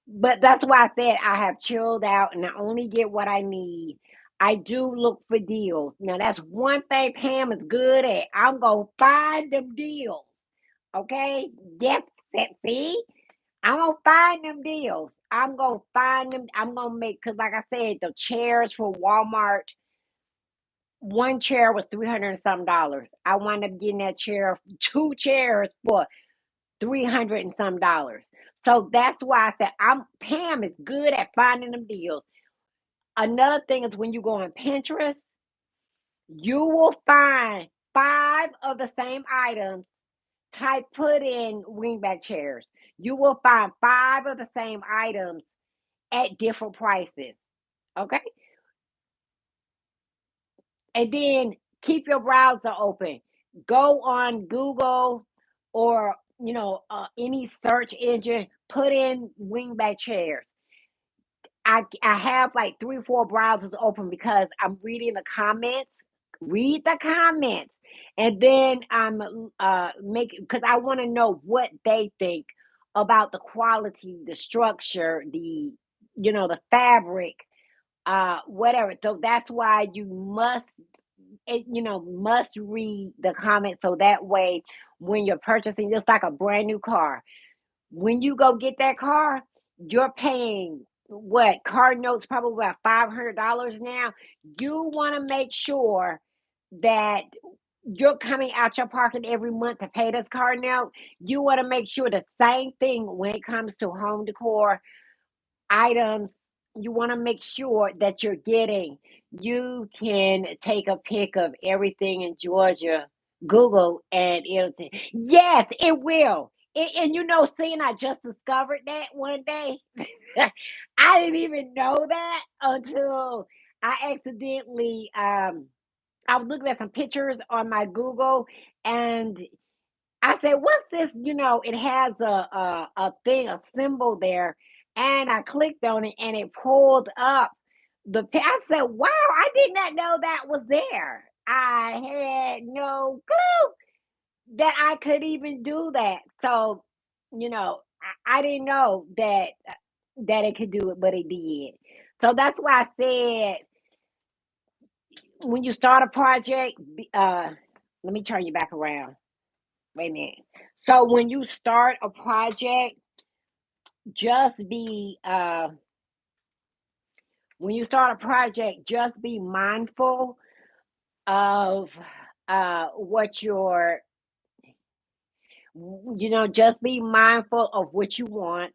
But that's why I said I have chilled out and I only get what I need. I do look for deals. Now, that's one thing Pam is good at. I'm going to find them deals. Okay? Yes, see? I'm gonna find them deals. I'm gonna find them. I'm gonna make because, like I said, the chairs for Walmart. One chair was 300 and some dollars. I wound up getting that chair, two chairs for 300 and some dollars. So that's why I said I'm Pam is good at finding them deals. Another thing is when you go on Pinterest, you will find five of the same items. Type put in wingback chairs. You will find five of the same items at different prices. Okay. And then keep your browser open. Go on Google or, any search engine, put in wingback chairs. I have like three or four browsers open because I'm reading the comments. Read the comments. And then I'm making because I want to know what they think about the quality, the structure, the fabric, whatever. So that's why you must read the comments so that way when you're purchasing, just like a brand new car, when you go get that car, you're paying what car notes probably about $500 now. You want to make sure that you're coming out your pocket every month to pay this car note. You want to make sure the same thing when it comes to home decor items. You want to make sure that you're getting. You can take a pic of everything in Georgia, Google, and it'll say, yes, it will. And seeing I just discovered that one day. I didn't even know that until I accidentally I was looking at some pictures on my Google and I said, "What's this?" It has a thing, a symbol there, and I clicked on it, and it pulled up I said, "Wow, I did not know that was there. I had no clue that I could even do that." So, I didn't know that it could do it, but it did. So that's why I said when you start a project, let me turn you back around. Wait a minute. So when you start a project, just be when you start a project, just be mindful of what just be mindful of what you want.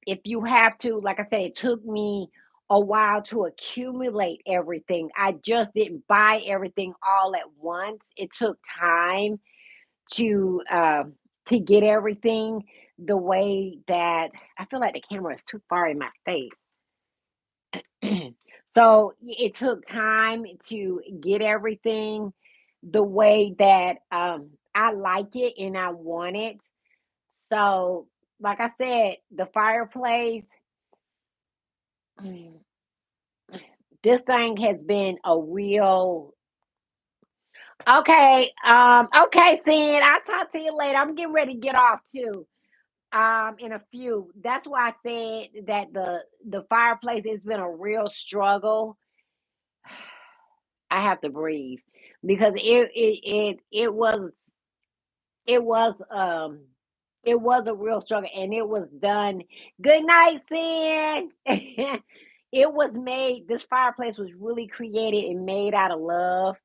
If you have to, like I said, it took me a while to accumulate everything. I just didn't buy everything all at once. It took time to get everything the way that I feel like the camera is too far in my face. So it took time to get everything the way that I like it and I want it. So, like I said, the fireplace, mm, this thing has been a real okay. Okay, Sin. I'll talk to you later. I'm getting ready to get off too. In a few. That's why I said that the fireplace has been a real struggle. I have to breathe because it was it was a real struggle and it was done. Good night, Sin. It was made. This fireplace was really created and made out of love.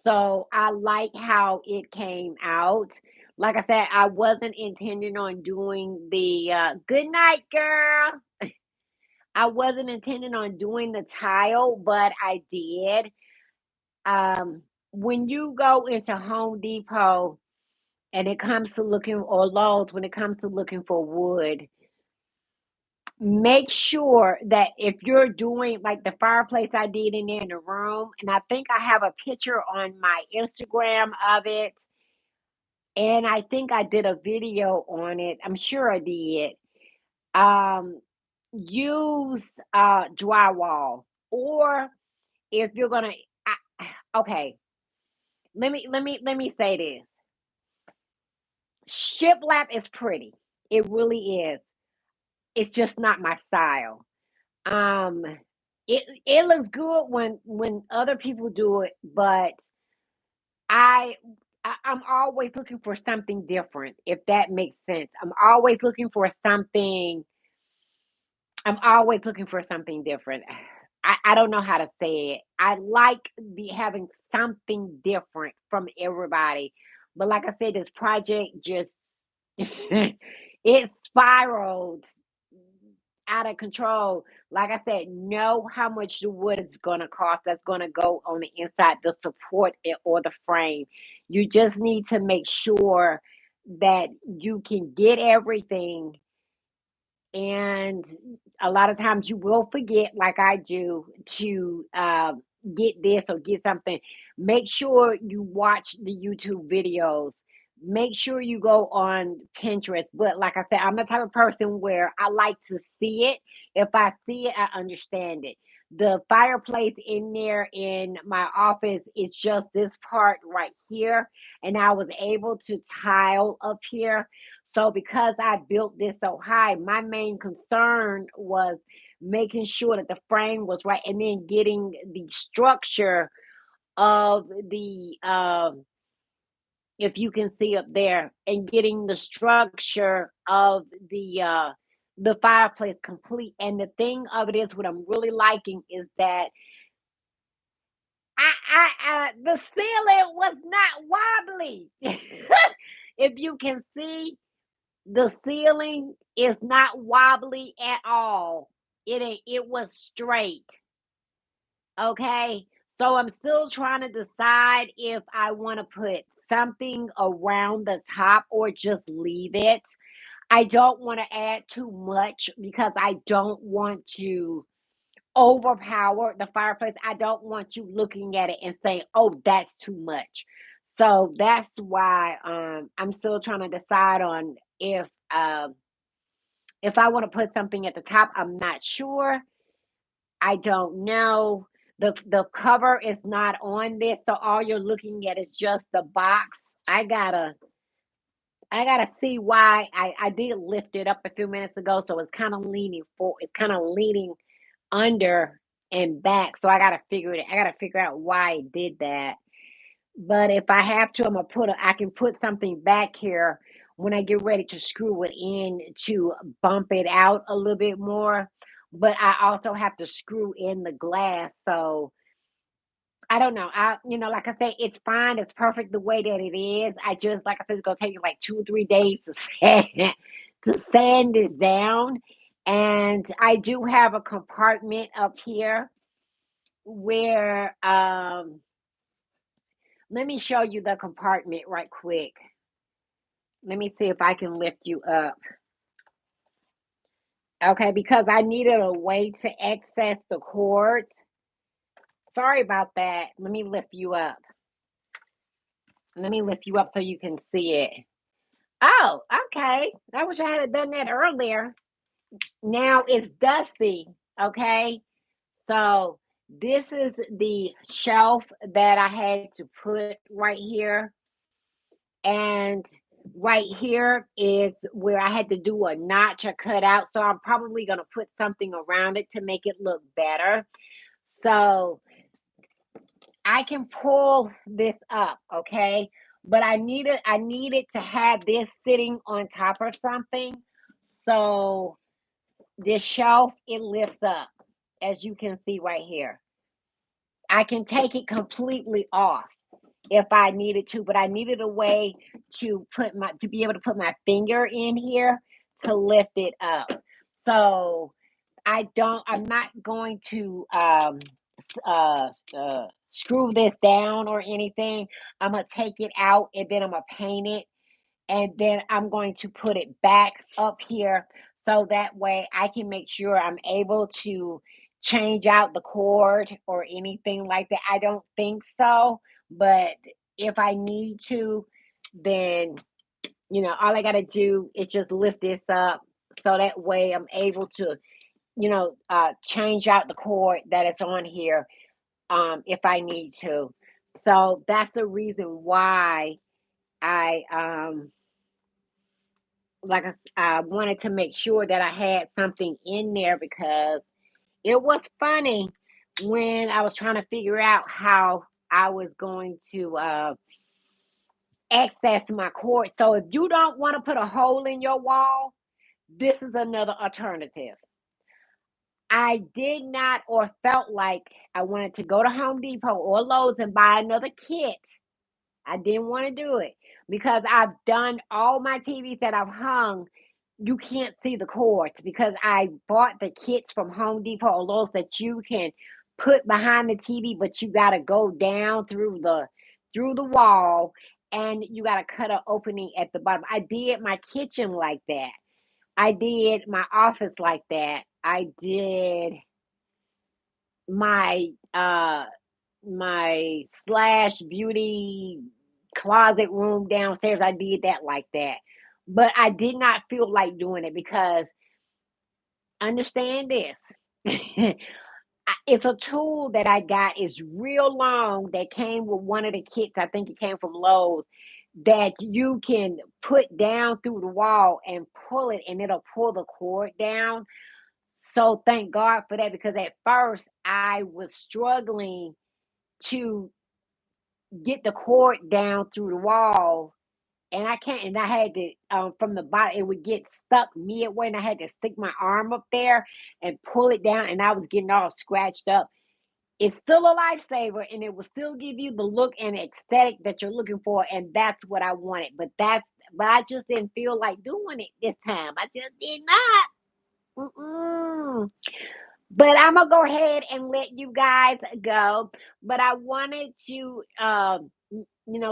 So I like how it came out. Like I said, I wasn't intending on doing the good night, girl. I wasn't intending on doing the tile, but I did. When you go into Home Depot and it comes to looking or Lowe's, when it comes to looking for wood, make sure that if you're doing like the fireplace I did in there in the room, and I think I have a picture on my Instagram of it, and I think I did a video on it. I'm sure I did. Um, use drywall, or if you're gonna, okay, let me say this. Shiplap is pretty. It really is. It's just not my style. Um, it looks good when other people do it, but I, I'm always looking for something different, if that makes sense. I'm always looking for something different. I don't know how to say it. I like having something different from everybody. But like I said, this project just it spiraled out of control. Like I said, know how much the wood is going to cost that's going to go on the inside, the support or the frame. You just need to make sure that you can get everything, and a lot of times you will forget, like I do, to get this or get something. Make sure you watch the YouTube videos. Make sure you go on Pinterest. But like I said, I'm the type of person where I like to see it. If I see it, I understand it. The fireplace in there in my office is just this part right here. And I was able to tile up here, so because I built this so high, my main concern was making sure that the frame was right and then getting the structure of the if you can see up there, and getting the structure of the fireplace complete. And the thing of it is, what I'm really liking is that the ceiling was not wobbly. If you can see, the ceiling is not wobbly at all. It was straight. Okay. So I'm still trying to decide if I want to put something around the top or just leave it. I don't want to add too much because I don't want to overpower the fireplace. I don't want you looking at it and saying, "Oh, that's too much." So that's why I'm still trying to decide on if I want to put something at the top. I'm not sure. I don't know. The cover is not on this, so all you're looking at is just the box. I gotta I gotta see why I did lift it up a few minutes ago, so it's kind of leaning for it's kind of leaning under and back. So I gotta figure out why it did that. But if I have to, I can put something back here when I get ready to screw it in to bump it out a little bit more. But I also have to screw in the glass. So I don't know. Like I say, it's fine. It's perfect the way that it is. I just, like I said, it's gonna take me like 2 or 3 days to to sand it down. And I do have a compartment up here where let me show you the compartment right quick. Let me see if I can lift you up. Okay, because I needed a way to access the cord. Sorry about that. Let me lift you up. Let me lift you up so you can see it. Oh, okay. I wish I had done that earlier. Now it's dusty. Okay. So this is the shelf that I had to put right here. And right here is where I had to do a notch or cut out. So I'm probably going to put something around it to make it look better. So I can pull this up, okay? But I needed to have this sitting on top of something. So this shelf, it lifts up, as you can see right here. I can take it completely off if I needed to, but I needed a way to be able to put my finger in here to lift it up. So I'm not going to screw this down or anything. I'm gonna take it out and then I'm gonna paint it, and then I'm going to put it back up here so that way I can make sure I'm able to change out the cord or anything like that. I don't think so, but if I need to, then all I got to do is just lift this up so that way I'm able to change out the cord that is on here if I need to. So that's the reason why I I wanted to make sure that I had something in there because it was funny when I was trying to figure out how I was going to access my cord. So if you don't want to put a hole in your wall, this is another alternative. I did not or felt like I wanted to go to Home Depot or Lowe's and buy another kit. I didn't want to do it because I've done all my TVs that I've hung. You can't see the cords because I bought the kits from Home Depot or Lowe's that you can put behind the TV, but you got to go down through the wall and you got to cut an opening at the bottom. I did my kitchen like that. I did my office like that. I did my my slash beauty closet room downstairs. I did that like that. But I did not feel like doing it because understand this. It's a tool that I got. It's real long that came with one of the kits. I think it came from Lowe's that you can put down through the wall and pull it and it'll pull the cord down. So thank God for that because at first I was struggling to get the cord down through the wall, and I can't. And I had to from the bottom, it would get stuck midway, and I had to stick my arm up there and pull it down, and I was getting all scratched up. It's still a lifesaver, and it will still give you the look and aesthetic that you're looking for, and that's what I wanted. But I just didn't feel like doing it this time. I just did not. Mm-mm. But I'm gonna go ahead and let you guys go. But I wanted to,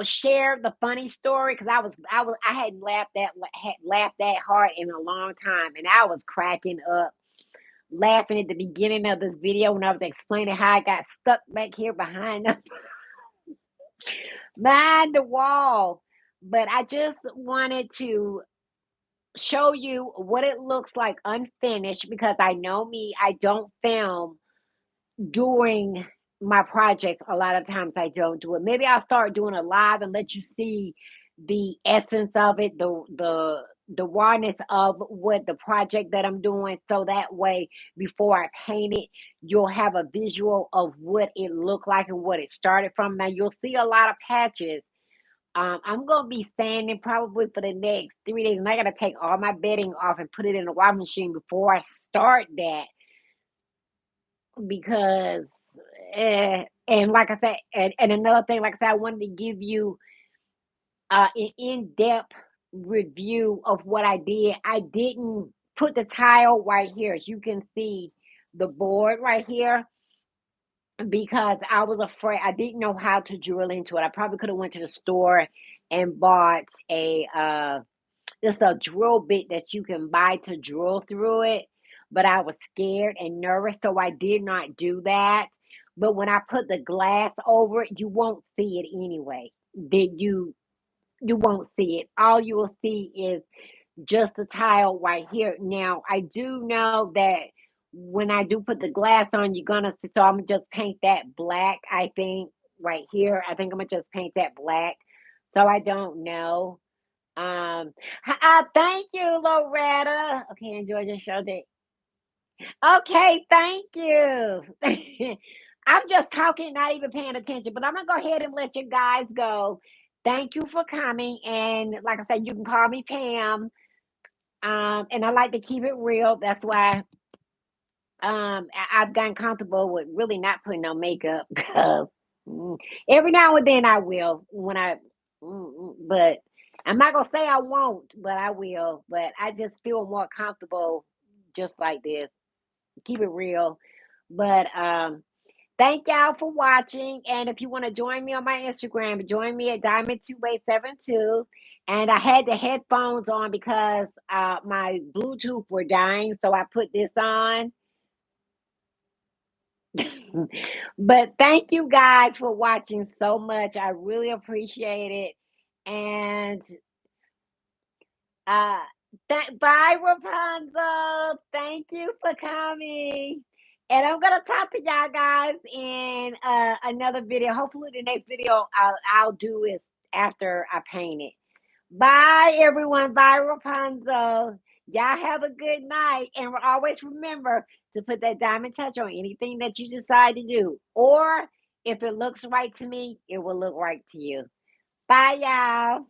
share the funny story because I hadn't laughed that hard in a long time, and I was cracking up, laughing at the beginning of this video when I was explaining how I got stuck back here behind the wall. But I just wanted to show you what it looks like unfinished because I know me, I don't film during my project. A lot of times I don't do it. Maybe I'll start doing it live and let you see the essence of it, the rawness of what the project that I'm doing. So that way, before I paint it, you'll have a visual of what it looked like and what it started from. Now you'll see a lot of patches. I'm gonna be sanding probably for the next 3 days, and I gotta take all my bedding off and put it in the washing machine before I start that because and like I said, and another thing, like I said, I wanted to give you an in-depth review of what I did. I didn't put the tile right here, as you can see the board right here, because I was afraid. I didn't know how to drill into it. I probably could have went to the store and bought a just a drill bit that you can buy to drill through it, but I was scared and nervous, so I did not do that. But when I put the glass over it, you won't see it anyway. Did you won't see it. All you will see is just the tile right here. Now, I do know that when I do put the glass on, you're gonna see, so I'm gonna just paint that black, I think, right here. I think I'm gonna just paint that black. So I don't know. Thank you, Loretta. Okay, enjoy your show day. Okay, thank you. I'm just talking, not even paying attention, but I'm gonna go ahead and let you guys go. Thank you for coming, and like I said, you can call me Pam. And I like to keep it real. That's why I've gotten comfortable with really not putting on makeup. 'Cause, mm, every now and then I will when but I'm not gonna say I won't, but I will. But I just feel more comfortable just like this. Keep it real. But thank y'all for watching. And if you want to join me on my Instagram, join me at Diamond2872. And I had the headphones on because my Bluetooth were dying, so I put this on. But thank you guys for watching so much. I really appreciate it. And uh bye, Rapunzel. Thank you for coming. And I'm gonna talk to y'all guys in another video. Hopefully the next video I'll do is after I paint it. Bye everyone. Bye, Rapunzel. Y'all have a good night. And always remember to put that diamond touch on anything that you decide to do. Or if it looks right to me, it will look right to you. Bye, y'all.